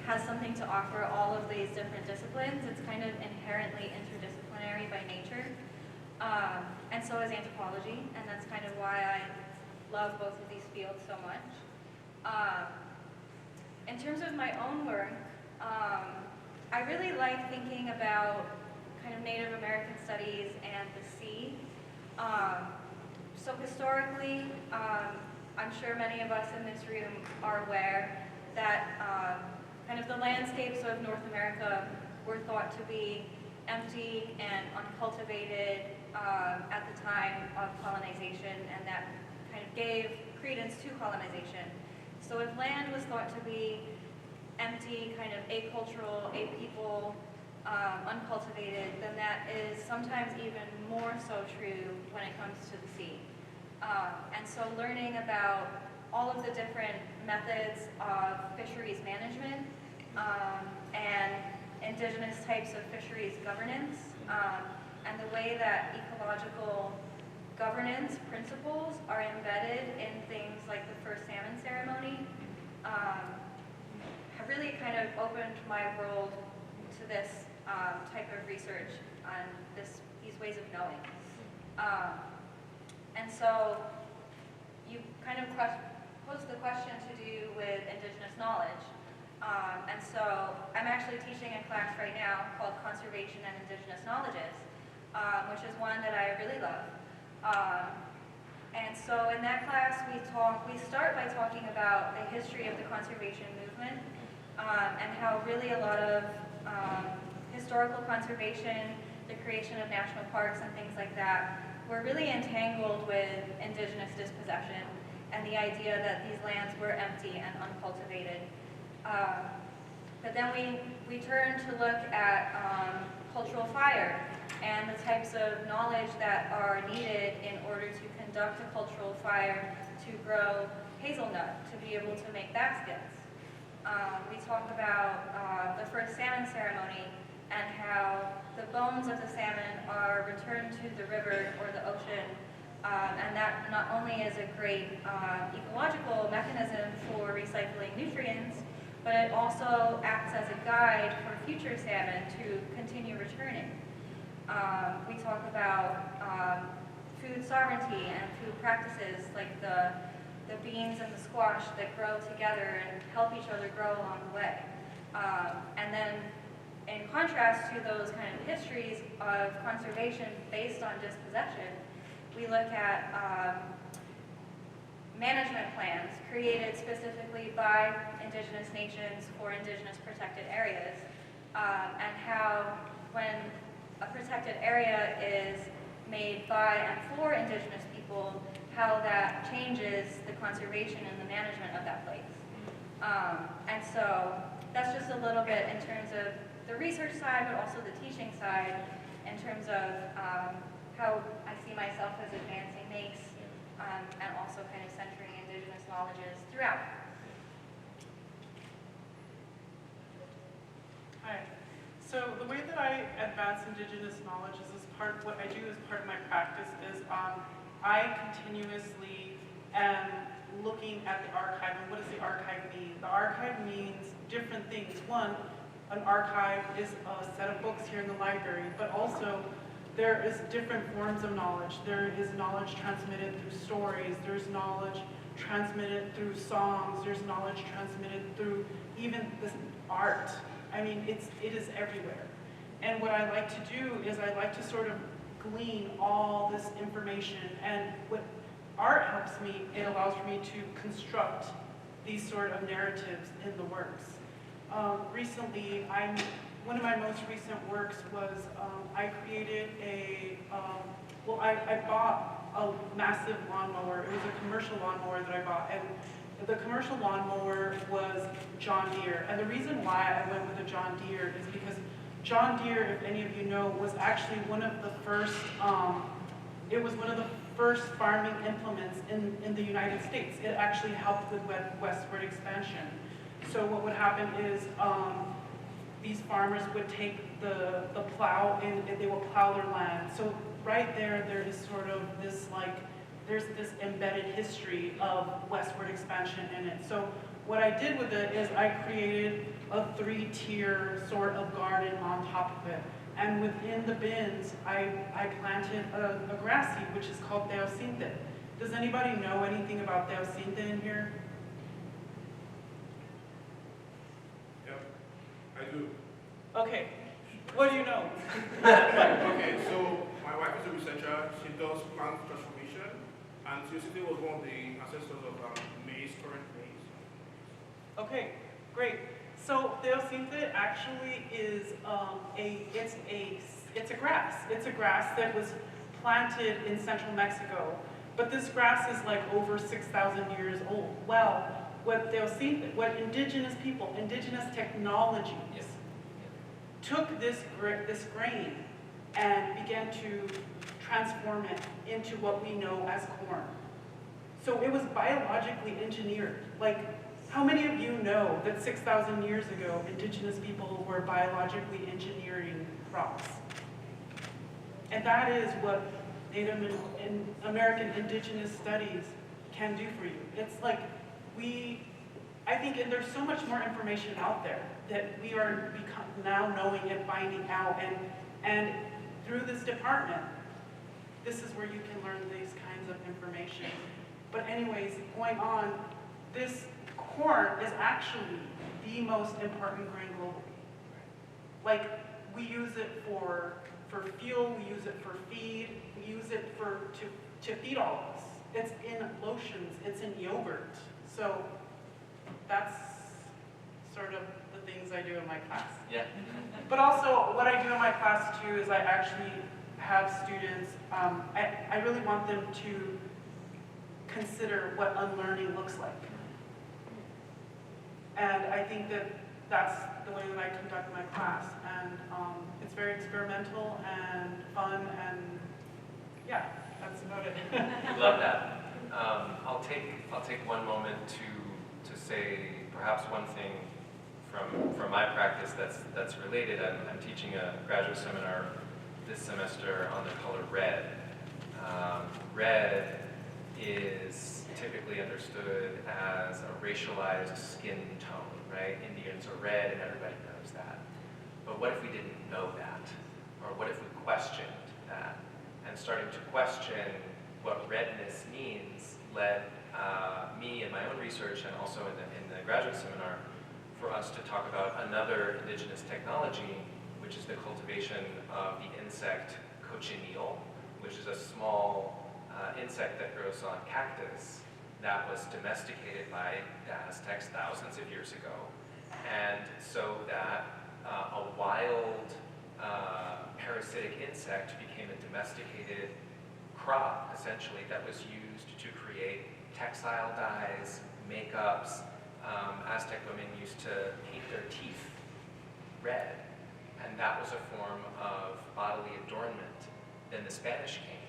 [SPEAKER 8] has something to offer all of these different disciplines. It's kind of inherently interdisciplinary by nature. And so is anthropology, and that's kind of why I love both of these fields so much. In terms of my own work, I really like thinking about kind of Native American studies and the sea. So historically, I'm sure many of us in this room are aware that kind of the landscapes of North America were thought to be empty and uncultivated at the time of colonization, and that kind of gave credence to colonization. So if land was thought to be empty, kind of acultural, apeople, uncultivated, then that is sometimes even more so true when it comes to the sea. And so learning about all of the different methods of fisheries management and indigenous types of fisheries governance, and the way that ecological governance principles are embedded in things like the first salmon ceremony, have really kind of opened my world to this type of research on these ways of knowing. And so you kind of posed the question to do with indigenous knowledge. And so I'm actually teaching a class right now called Conservation and Indigenous Knowledges, which is one that I really love. And so in that class we start by talking about the history of the conservation movement, and how really a lot of historical conservation, the creation of national parks and things like that, were really entangled with indigenous dispossession and the idea that these lands were empty and uncultivated. But then we turn to look at cultural fire and the types of knowledge that are needed in order to conduct a cultural fire to grow hazelnut, to be able to make baskets. we talk about the first salmon ceremony and how the bones of the salmon are returned to the river or the ocean. And that not only is a great ecological mechanism for recycling nutrients, but it also acts as a guide for future salmon to continue returning. We talk about food sovereignty and food practices like the beans and the squash that grow together and help each other grow along the way. And then in contrast to those kind of histories of conservation based on dispossession, we look at management plans created specifically by indigenous nations for indigenous protected areas, and how when a protected area is made by and for indigenous people, how that changes the conservation and the management of that place. And so that's just a little bit in terms of the research side, but also the teaching side, in terms of how I see myself as advancing MAKES, and also kind of centering indigenous knowledges throughout.
[SPEAKER 4] Hi. So the way that I advance indigenous knowledge is what I do as part of my practice is I continuously am looking at the archive. And what does the archive mean? The archive means different things. One, an archive is a set of books here in the library, but also there is different forms of knowledge. There is knowledge transmitted through stories. There's knowledge transmitted through songs. There's knowledge transmitted through even this art. I mean, it is everywhere. And what I like to do is I like to sort of glean all this information. And what art helps me, it allows for me to construct these sort of narratives in the works. Recently, one of my most recent works was I created I bought a massive lawnmower. It was a commercial lawnmower that I bought, and the commercial lawnmower was John Deere. And the reason why I went with a John Deere is because John Deere, if any of you know, was actually one of the first, it was one of the first farming implements in the United States. It actually helped with westward expansion. So what would happen is these farmers would take the plow and they will plow their land. So right there is sort of this there's this embedded history of westward expansion in it. So what I did with it is I created a 3-tier sort of garden on top of it. And within the bins, I planted a grass seed, which is called teosinte. Does anybody know anything about teosinte in here?
[SPEAKER 9] Yep, I do.
[SPEAKER 4] Okay, what do you know?
[SPEAKER 9] Okay, so my wife is a researcher. She does plant transformation, and teosinte was one of the ancestors of maize, current maize.
[SPEAKER 4] Okay, great. So teosinte actually is it's a grass. It's a grass that was planted in central Mexico, but this grass is like over 6,000 years old. Well, what indigenous people, indigenous technologies, took this grain and began to transform it into what we know as corn. So it was biologically engineered. Like, how many of you know that 6,000 years ago, indigenous people were biologically engineering crops? And that is what Native American indigenous studies can do for you. It's like I think, and there's so much more information out there that we are now knowing and finding out. And through this department, this is where you can learn these kinds of information. But anyways, going on, this corn is actually the most important grain globally. Like, we use it for fuel, we use it for feed, we use it to feed all of us. It's in lotions, it's in yogurt. So that's sort of the things I do in my class.
[SPEAKER 7] Yeah.
[SPEAKER 4] But also, what I do in my class too is I actually have students, I really want them to consider what unlearning looks like. And I think that that's the way that I conduct my class. And it's very experimental and fun, and yeah, that's about it.
[SPEAKER 3] Love that. I'll take one moment to say perhaps one thing from my practice that's related. I'm teaching a graduate seminar this semester on the color red. Red is typically understood as a racialized skin tone, right? Indians are red and everybody knows that. But what if we didn't know that? Or what if we questioned that? And starting to question what redness means led me in my own research and also in the graduate seminar for us to talk about another indigenous technology, which is the cultivation of the insect cochineal, which is a small insect that grows on cactus that was domesticated by the Aztecs thousands of years ago. And so that a wild parasitic insect became a domesticated crop, essentially, that was used to create textile dyes, makeups. Aztec women used to paint their teeth red, and that was a form of bodily adornment. Then the Spanish came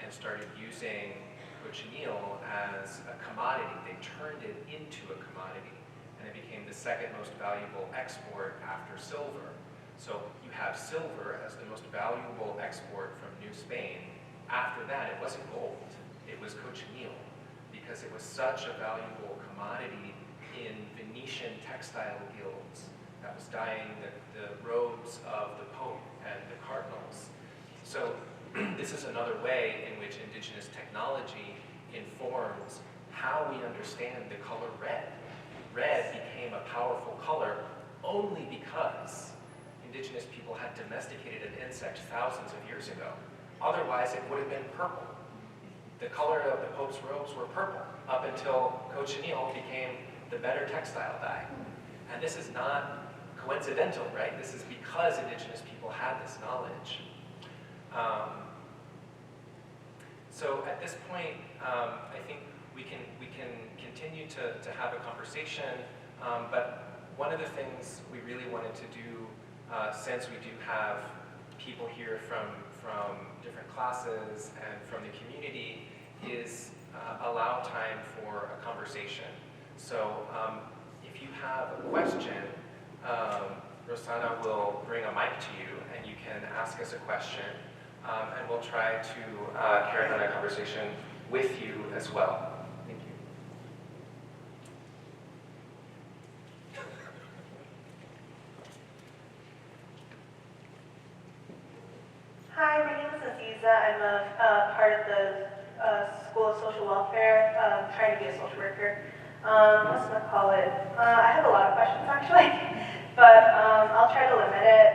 [SPEAKER 3] and started using cochineal as a commodity. They turned it into a commodity, and it became the second most valuable export after silver. So you have silver as the most valuable export from New Spain. After that, it wasn't gold, it was cochineal, because it was such a valuable commodity in Venetian textile guilds that was dyeing the robes of the Pope and the cardinals. So this is another way in which indigenous technology informs how we understand the color red. Red became a powerful color only because indigenous people had domesticated an insect thousands of years ago. Otherwise, it would have been purple. The color of the Pope's robes were purple up until cochineal became the better textile dye. And this is not coincidental, right? This is because indigenous people had this knowledge. So at this point, I think we can continue to have a conversation, but one of the things we really wanted to do, since we do have people here from different classes and from the community, is allow time for a conversation. So if you have a question, Rosanna will bring a mic to you and you can ask us a question, and we'll try to carry on a conversation with you as well. Thank you.
[SPEAKER 10] Hi, my name is Aziza. I'm a part of the School of Social Welfare, trying to be a social worker. What's going to call it? I have a lot of questions actually, but I'll try to limit it.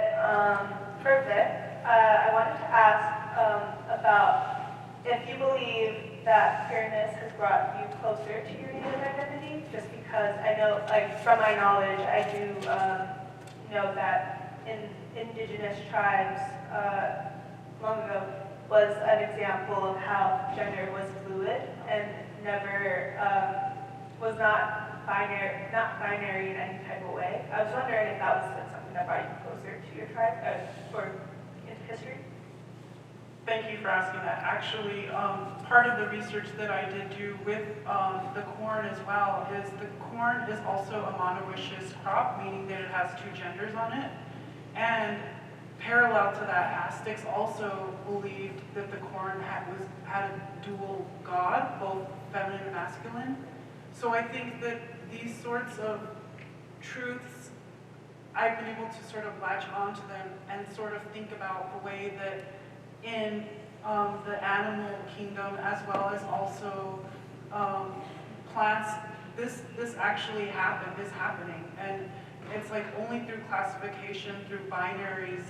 [SPEAKER 10] For Vic, I wanted to ask about if you believe that queerness has brought you closer to your Native identity, just because I know, like, from my knowledge, I do know that in indigenous tribes long ago was an example of how gender was fluid and never was not binary in any type of way. I was wondering if that was something that brought you closer to your tribe or into history.
[SPEAKER 4] Thank you for asking that. Actually, part of the research that I did do with the corn as well is the corn is also a monoecious crop, meaning that it has two genders on it. And parallel to that, Aztecs also believed that the corn had a dual god, both feminine and masculine. So I think that these sorts of truths, I've been able to sort of latch onto them and sort of think about the way that in the animal kingdom, as well as also plants, this actually is happening. And it's like only through classification, through binaries,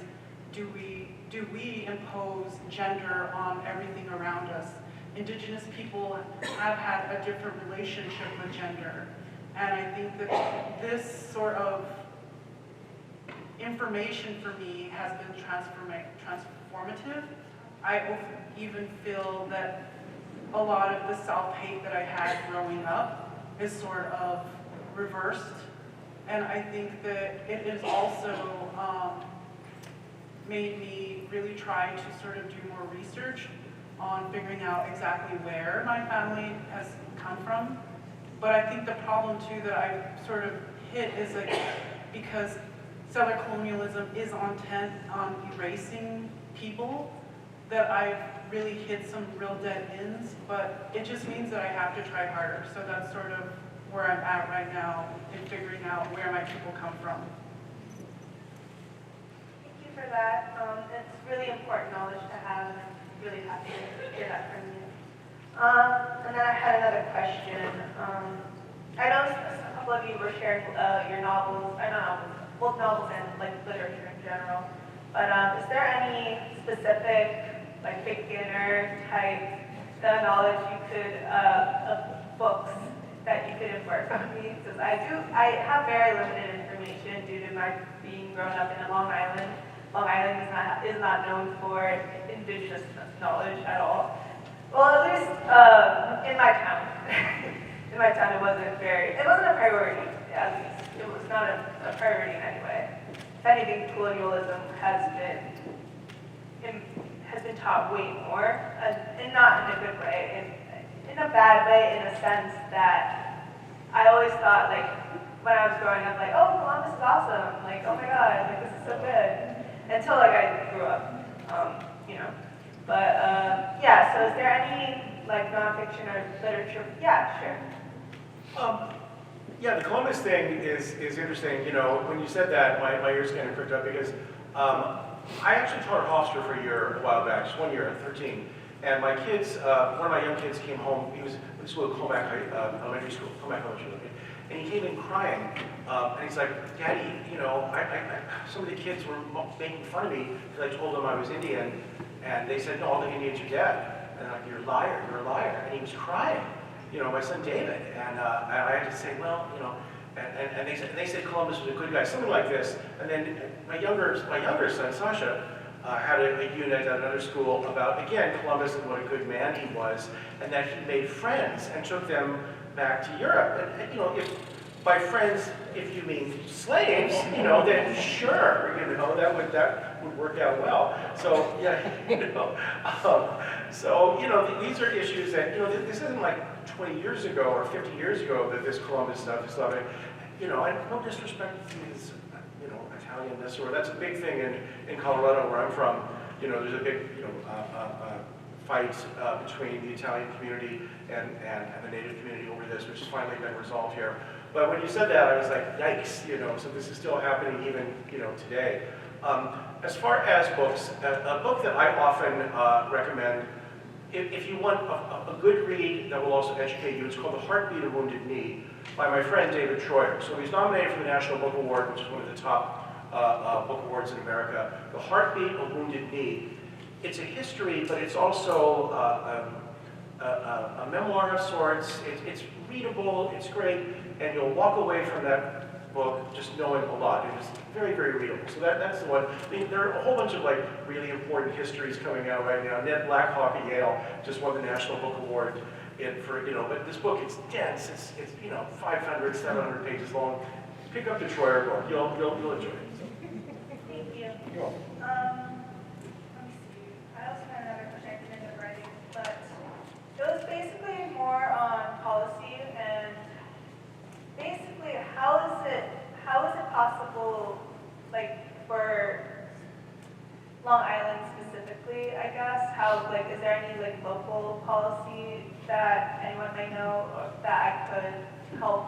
[SPEAKER 4] do we impose gender on everything around us. Indigenous people have had a different relationship with gender. And I think that this sort of information for me has been transformative. I even feel that a lot of the self-hate that I had growing up is sort of reversed. And I think that it has also made me really try to sort of do more research on figuring out exactly where my family has come from. But I think the problem too that I sort of hit is like because settler colonialism is intent on erasing people, that I've really hit some real dead ends, but it just means that I have to try harder. So that's sort of where I'm at right now in figuring out where my people come from.
[SPEAKER 10] Thank you for that. It's really important knowledge to have, and I'm really happy to hear that from you. And then I had another question. I know a couple of you were sharing your novels, not novels, both novels and like literature in general. But is there any specific, like beginner type knowledge you could, of books that you could impart on me? Because I have very limited information due to my being grown up in Long Island. Long Island is not known for indigenous knowledge at all. Well, at least in my town. In my town, it wasn't a priority, at least. It was not a priority in any way. If anything, colonialism has been taught way more, and not in a good way, in a bad way, in a sense that I always thought, like, when I was growing up, like, oh, Columbus is awesome, like, oh my god, like, this is so good, until, like, I grew up, you know. But, yeah, so is there any, like, nonfiction or literature? Yeah, sure.
[SPEAKER 6] Yeah, the Columbus thing is interesting. You know, when you said that, my ears kind of pricked up because I actually taught Hofstra for a year a while back, just 1 year, 13. And my kids, one of my young kids came home. He was in school at Comac Elementary School, and he came in crying. And he's like, Daddy, you know, some of the kids were making fun of me because I told them I was Indian, and they said, no, all the Indians are dead. And I'm like, you're a liar, you're a liar. And he was crying. You know, my son David, and I had to say, well, you know, and they said Columbus was a good guy, something like this. And then my younger son Sasha had a unit at another school about, again, Columbus and what a good man he was, and that he made friends and took them back to Europe. And you know, if by friends, if you mean slaves, you know, then sure, you know, that would work out well. So yeah, you know, so you know, these are issues that, you know, this isn't like 20 years ago or 50 years ago that this Columbus stuff is loving. You know, no disrespect to his, you know, Italianness, or that's a big thing in Colorado where I'm from. You know, there's a big, you know, fight between the Italian community and the Native community over this, which has finally been resolved here. But when you said that, I was like, yikes, you know, so this is still happening even, you know, today. As far as books, a book that I often recommend, if you want a good read that will also educate you, it's called The Heartbeat of Wounded Knee by my friend David Troyer. So he's nominated for the National Book Award, which is one of the top book awards in America. The Heartbeat of Wounded Knee. It's a history, but it's also a memoir of sorts. It's readable, it's great, and you'll walk away from that book just knowing a lot. It is very, very readable. So that's the one. I mean, there are a whole bunch of like really important histories coming out right now. Ned Blackhawk at Yale just won the National Book Award for, you know, but this book, it's dense. It's you know, 500, 700 pages long. Pick up the Troyer book. You'll enjoy it.
[SPEAKER 10] Thank you.
[SPEAKER 6] You're welcome.
[SPEAKER 10] Let me see. I also had another question I didn't end up writing, but it was basically more on policy and basically how is it possible, like for Long Island specifically, I guess, how, like, is there any like local policy that anyone may know that I could help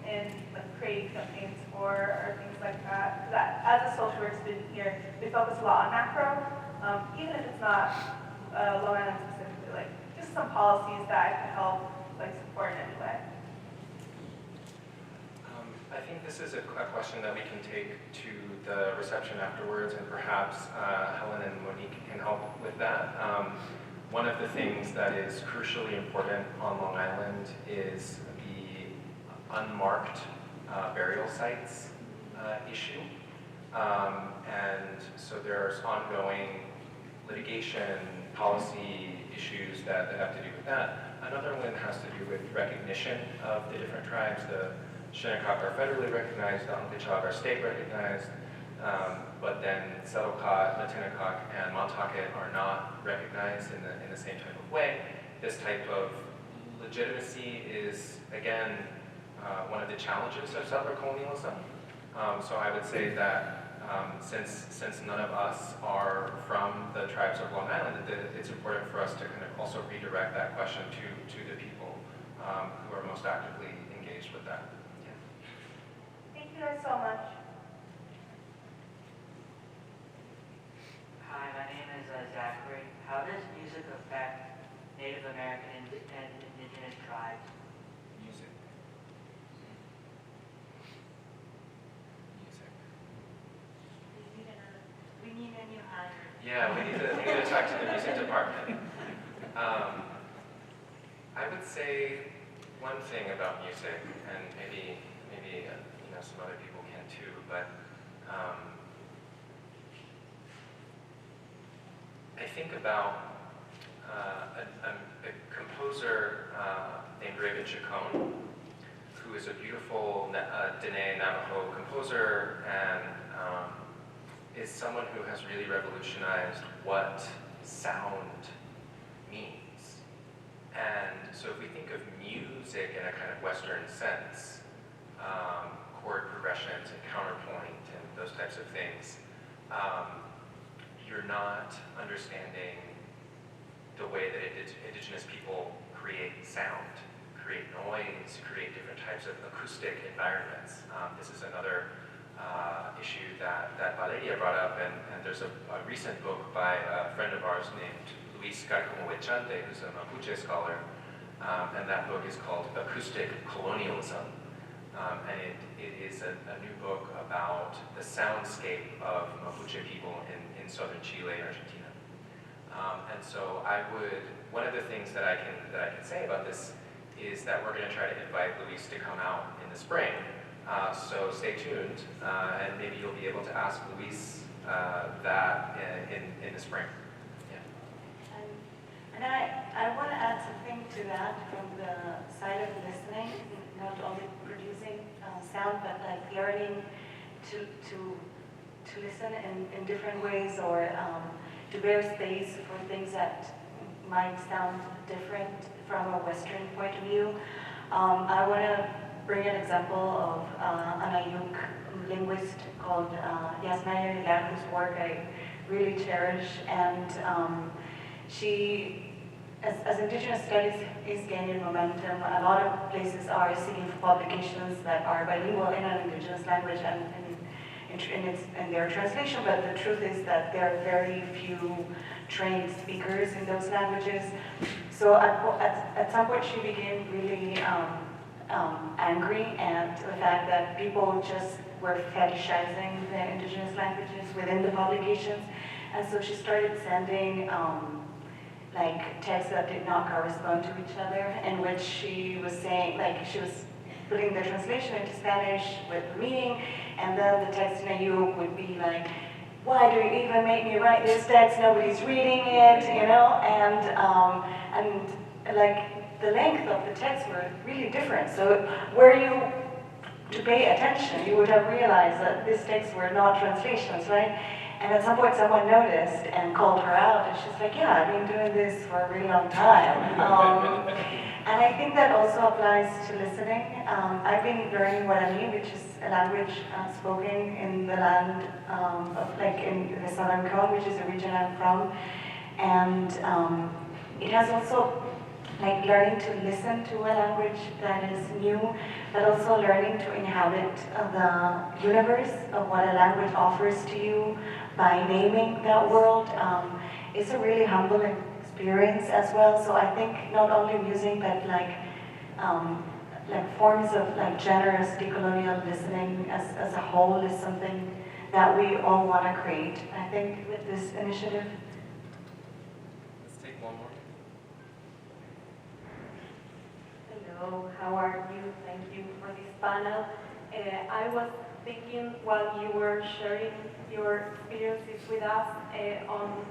[SPEAKER 10] in like creating campaigns for or things like that? Because as a social work student here, we focus a lot on macro, even if it's not Long Island specifically, like just some policies that I could help like support in any way.
[SPEAKER 3] I think this is a question that we can take to the reception afterwards, and perhaps Helen and Monique can help with that. One of the things that is crucially important on Long Island is the unmarked burial sites issue. And so there's ongoing litigation, policy issues that have to do with that. Another one has to do with recognition of the different tribes. The Shinnecock are federally recognized, the Unkechaug are state recognized, but then Settlecock, Matinecock, and Montaukett are not recognized in the same type of way. This type of legitimacy is, again, one of the challenges of settler colonialism. So I would say that since none of us are from the tribes of Long Island, it's important for us to kind of also redirect that question to the people who are most actively engaged with that. Yeah.
[SPEAKER 10] Thank you guys so much.
[SPEAKER 11] Hi, my name is Zachary. How does music affect Native American and indigenous tribes?
[SPEAKER 3] Music. Music.
[SPEAKER 5] We need a new hire.
[SPEAKER 3] Yeah, we need to talk to the music department. I would say one thing about music, and maybe some other people can too, but I think about a composer named Raven Chacon, who is a beautiful Dene Navajo composer and is someone who has really revolutionized what sound means. And so if we think of music in a kind of Western sense, chord progressions and counterpoint and those types of things, you're not understanding the way that indigenous people create sound, create noise, create different types of acoustic environments. This is another issue that Valeria brought up, and there's a recent book by a friend of ours named Luis García-Huechante, who's a Mapuche scholar, and that book is called Acoustic Colonialism. And it is a new book about the soundscape of Mapuche people in southern Chile and Argentina. And so one of the things that I can say about this is that we're going to try to invite Luis to come out in the spring. So stay tuned, and maybe you'll be able to ask Luis that in the spring. Yeah.
[SPEAKER 5] And I want to add something to that from the side of listening, not only producing sound, but like learning to listen in different ways, or to bear space for things that might sound different from a Western point of view. I want to bring an example of an Ayuk linguist called Yasnaya Nilan, whose work I really cherish, and she, as Indigenous studies is gaining momentum, a lot of places are seeking for publications that are bilingual in an Indigenous language and in their translation, but the truth is that there are very few trained speakers in those languages. So at some point she became really angry at the fact that people just were fetishizing the Indigenous languages within the publications, and so she started sending like texts that did not correspond to each other, in which she was saying, like she was putting the translation into Spanish with the meaning, and then the text in Ayuk would be like, why do you even make me write this text? Nobody's reading it, you know, and like the length of the text were really different. So were you to pay attention, you would have realized that these texts were not translations, right? And at some point someone noticed and called her out, and she's like, yeah, I've been doing this for a really long time. And I think that also applies to listening. I've been learning Guarani, which is a language spoken in the land in the Southern Cone, which is the region I'm from. And it has also like learning to listen to a language that is new, but also learning to inhabit the universe of what a language offers to you by naming that world. It's a really humbling experience as well. So I think not only music, but like forms of like generous decolonial listening as a whole is something that we all want to create, I think, with this initiative.
[SPEAKER 3] Let's take one more.
[SPEAKER 12] Hello, how are you? Thank you for this panel. I was thinking while you were sharing your experiences with us on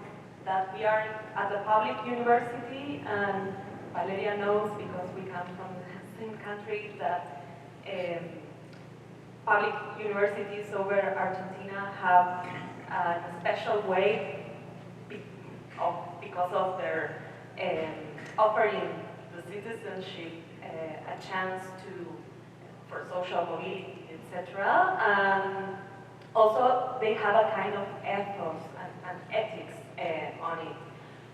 [SPEAKER 12] that we are at a public university, and Valeria knows because we come from the same country that public universities over Argentina have a special way because of their offering the citizenship a chance to for social mobility, etc. And also they have a kind of ethos and ethics on it.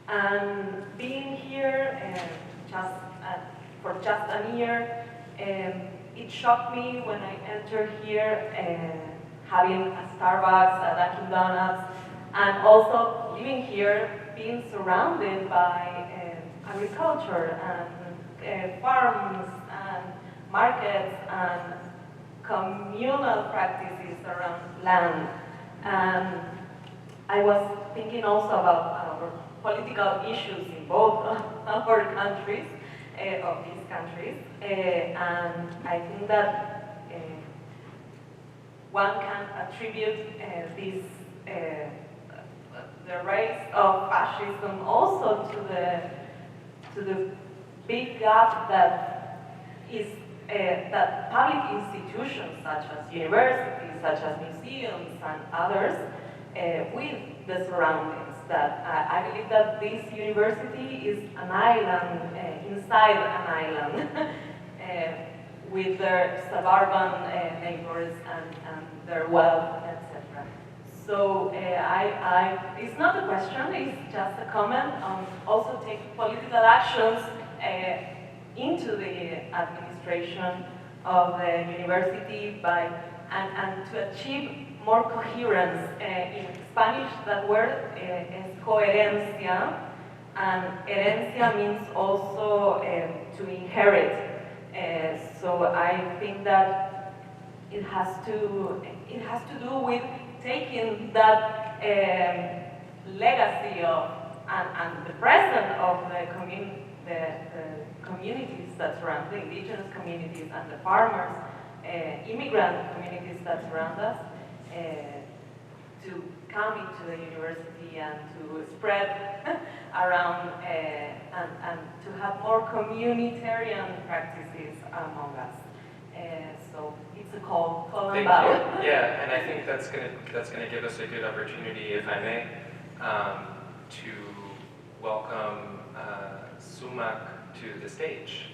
[SPEAKER 12] And being here for just a year, it shocked me when I entered here having a Starbucks, a Dunkin' Donuts, and also living here, being surrounded by agriculture and farms and markets and communal practices around land. And I was thinking also about our political issues in both of our countries, of these countries, and I think that one can attribute this the rise of fascism also to the big gap that is that public institutions such as universities, such as museums and others, with the surroundings. That I believe that this university is an island inside an island with their suburban neighbors and their wealth, etc. So it's not a question, it's just a comment on also taking political actions into the administration of the university and to achieve more coherence. In Spanish, that word is coherencia, and herencia means also to inherit. So I think that it has to do with taking that legacy of and the present of the communities that surround the indigenous communities and the farmers, immigrant communities that surround us, to come into the university and to spread around and to have more communitarian practices among us. So it's a call
[SPEAKER 3] Thank
[SPEAKER 12] about.
[SPEAKER 3] you. Yeah, and I think that's gonna give us a good opportunity, if I may, to welcome Sumak to the stage,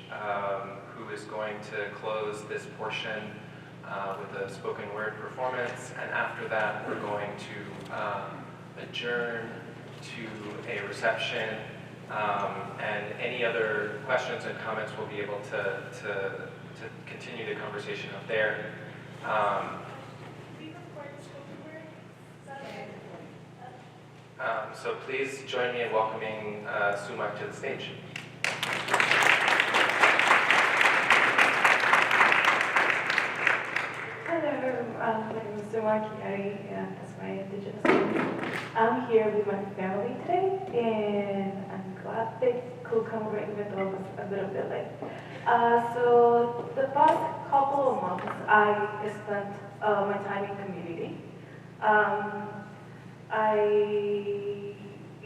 [SPEAKER 3] who is going to close this portion with a spoken word performance, and after that we're going to adjourn to a reception, and any other questions and comments we'll be able to continue the conversation up there. So please join me in welcoming Sumak to the stage.
[SPEAKER 13] Hello, my name is Sumak. That's my indigenous name. I'm here with my family today, and I'm glad they could come right even though it was a little bit late. So the past couple of months, I spent my time in community. I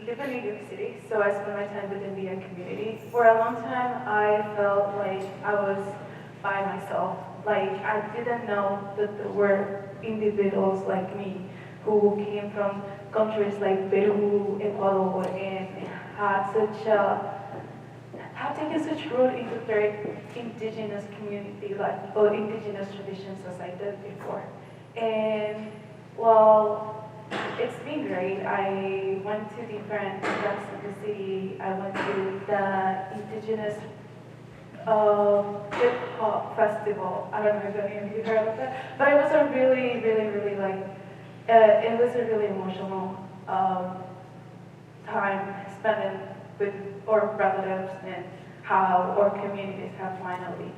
[SPEAKER 13] live in New York City, so I spend my time with the Indian community. For a long time, I felt like I was by myself. Like, I didn't know that there were individuals like me who came from countries like Peru, Ecuador, and had taken such root into their indigenous community, or indigenous traditions as I did before. And, well, it's been great. I went to different events in the city. I went to the indigenous hip hop festival. I don't know if any of you heard of that, but it was a really, really, really it was a really emotional time spent with our relatives and how our communities have finally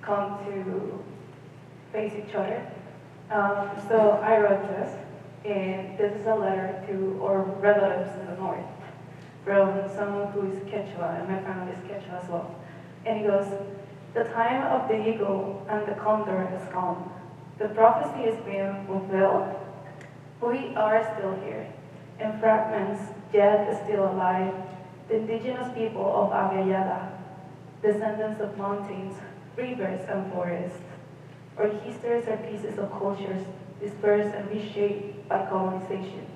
[SPEAKER 13] come to face each other. So I wrote this, and this is a letter to our relatives in the north from someone who is Quechua, and my family is Quechua as well. And he goes, "The time of the eagle and the condor has come. The prophecy is being fulfilled. We are still here, in fragments, yet still alive. The indigenous people of Avellada, descendants of mountains, rivers, and forests. Our histories are pieces of cultures dispersed and reshaped by colonization.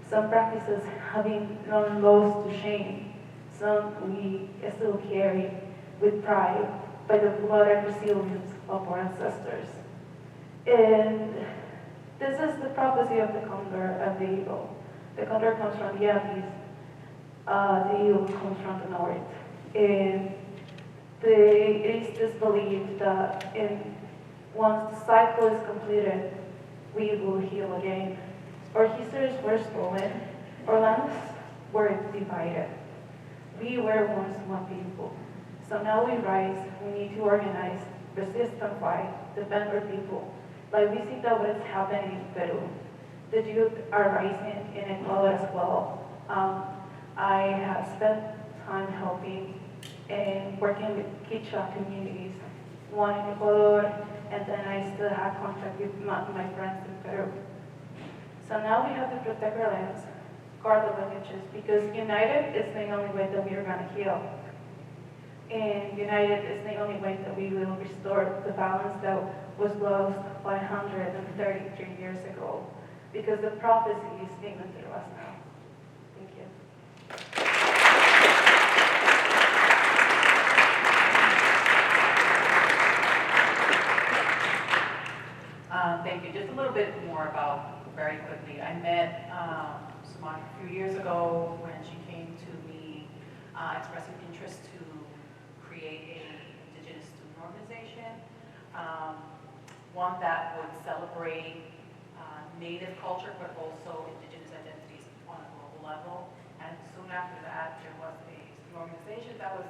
[SPEAKER 13] Some practices have been run lost to shame. Some we still carry with pride by the blood and resilience of our ancestors. And this is the prophecy of the condor and the eagle. The condor comes from the Andes, the eagle comes from the north. And it is this belief that once the cycle is completed, we will heal again. Our histories were stolen, our lands were divided. We were once one people. So now we rise, we need to organize, resist and fight, defend our people. Like we see that what is happening in Peru. The youth are rising in Ecuador as well. I have spent time helping and working with Quichua communities, one in Ecuador, and then I still have contact with my friends in Peru. So now we have to protect our lands, guard the languages, because united is the only way that we are going to heal. And united is the only way that we will restore the balance that was lost 133 years ago, because the prophecy is given through us now. Thank you.
[SPEAKER 2] Thank you. Just a little bit more about, very quickly, I met Samantha a few years ago when she came to me expressing interest to create an Indigenous student organization, one that would celebrate Native culture, but also Indigenous identities on a global level. And soon after that, there was a student organization that was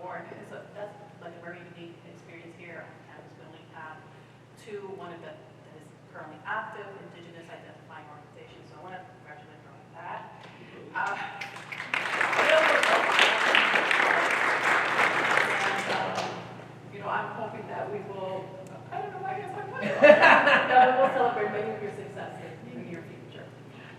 [SPEAKER 2] born. So that's like a very unique experience here on campus. We only have two, one of that is currently active Indigenous identifying organization. So I want to congratulate her on that. I'm hoping that we will, I don't know, I guess I'm that we will celebrate many of your successes in the near future.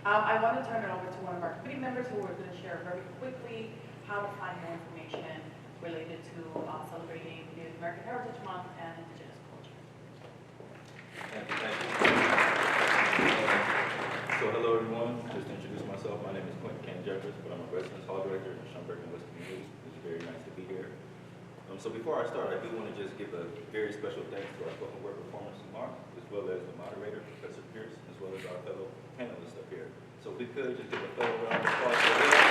[SPEAKER 2] I want to turn it over to one of our committee members who are going to share very quickly how to find more information related to celebrating Native American Heritage Month and Indigenous culture.
[SPEAKER 14] Thank you. So hello everyone, just to introduce myself, my name is Quentin Kane Jeffers, but I'm a residence hall director in Schaumburg and West Communities. It's very nice to be here. So before I start, I do want to just give a very special thanks to our spoken word performers, Mark, as well as the moderator, Professor Pierce, as well as our fellow panelists up here. So if we could just give a thorough round of applause for them.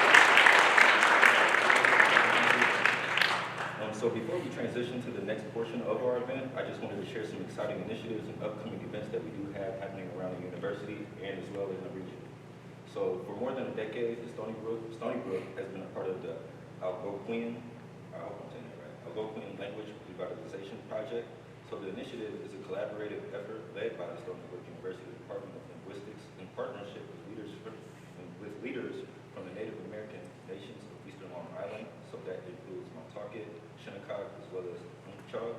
[SPEAKER 14] So before we transition to the next portion of our event, I just wanted to share some exciting initiatives and upcoming events that we do have happening around the university and as well as the region. So for more than a decade, the Stony Brook has been a part of the Algonquian Language Revitalization Project. So the initiative is a collaborative effort led by the Stony Brook University Department of Linguistics in partnership with leaders from the Native American nations of Eastern Long Island. So that includes Montaukett, Shinnecock, as well as Unchag.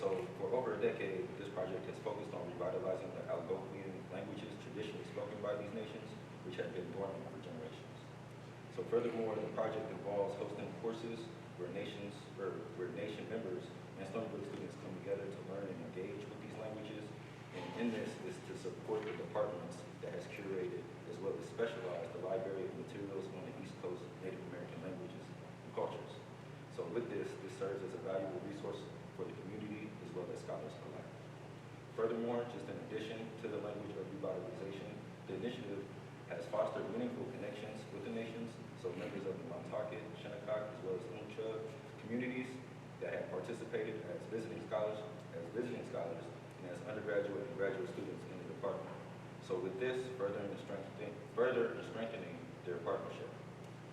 [SPEAKER 14] So for over a decade, this project has focused on revitalizing the Algonquian languages traditionally spoken by these nations, which have been dormant for generations. So furthermore, the project involves hosting courses where nation members and Stony Brook students come together to learn and engage with these languages. And in this is to support the departments that has curated as well as specialized the library of materials on the East Coast Native American languages and cultures. So with this serves as a valuable resource for the community as well as scholars alike. Furthermore, just in addition to the language of revitalization, the initiative has fostered meaningful connections with the nations. So members of the Montaukett, Shinnecock, as well as Unchag communities that have participated as visiting scholars, and as undergraduate and graduate students in the department. So with this, further strengthening their partnership.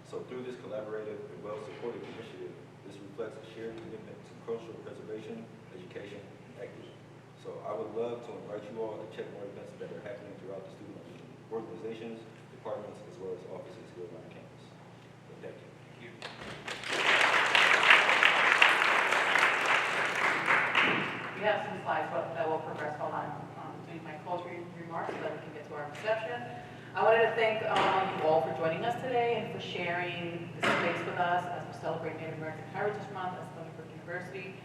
[SPEAKER 14] So through this collaborative and well-supported initiative, this reflects a shared commitment to cultural preservation, education, and equity. So I would love to invite you all to check more events that are happening throughout the student organizations, departments, as well as offices here on campus. So thank you.
[SPEAKER 2] We have some slides that will progress while I'm doing my closing remarks so that we can get to our reception. I wanted to thank you all for joining us today and for sharing this space with us as we celebrate Native American Heritage Month at Stony Brook University.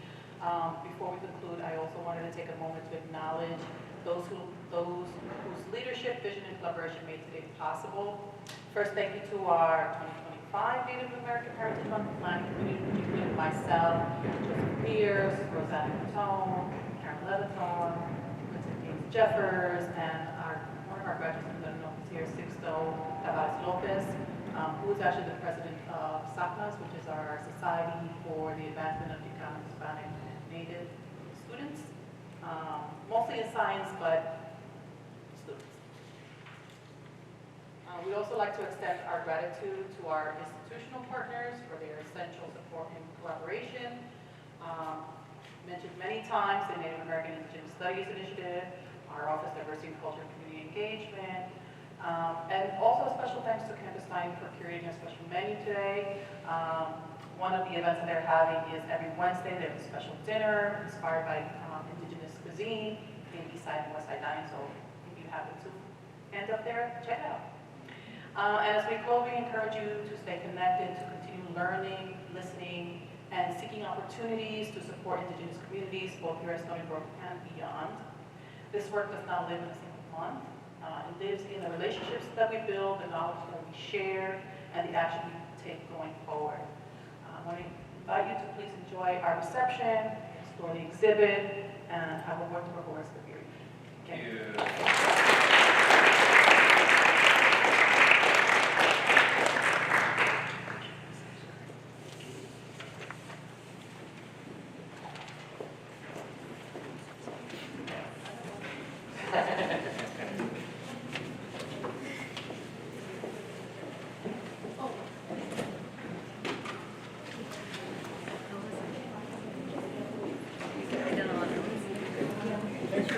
[SPEAKER 2] Before we conclude, I also wanted to take a moment to acknowledge those whose leadership, vision, and collaboration made today possible. First, thank you to our 2025 Native American Heritage Month Planning Committee, including myself, Joseph Pierce, Rosanna Catone, Karen Leviton, Vincent James Jeffers, and one of our graduates, I don't know if he's here, Sixto Tavares Lopez, who is actually the president of SACNAS, which is our Society for the Advancement of Chicano, Hispanic, and Native students, mostly in science, but students. We'd also like to extend our gratitude to our institutional partners for their essential support and collaboration. Mentioned many times, the Native American Indigenous Studies Initiative, our Office of Diversity and Culture and Community Engagement, and also a special thanks to Campus Stony for curating a special menu today. One of the events that they're having is every Wednesday. They have a special dinner inspired by indigenous cuisine in Eastside and Westside Dining. So if you happen to end up there, check it out. And as we close, we encourage you to stay connected, to continue learning, listening, and seeking opportunities to support indigenous communities, both here at Stony Brook and beyond. This work does not live in a single month. It lives in the relationships that we build, the knowledge that we share, and the action we take going forward. I want to invite you to please enjoy our reception, explore the exhibit, and have a wonderful rest of your evening.
[SPEAKER 3] Thank you.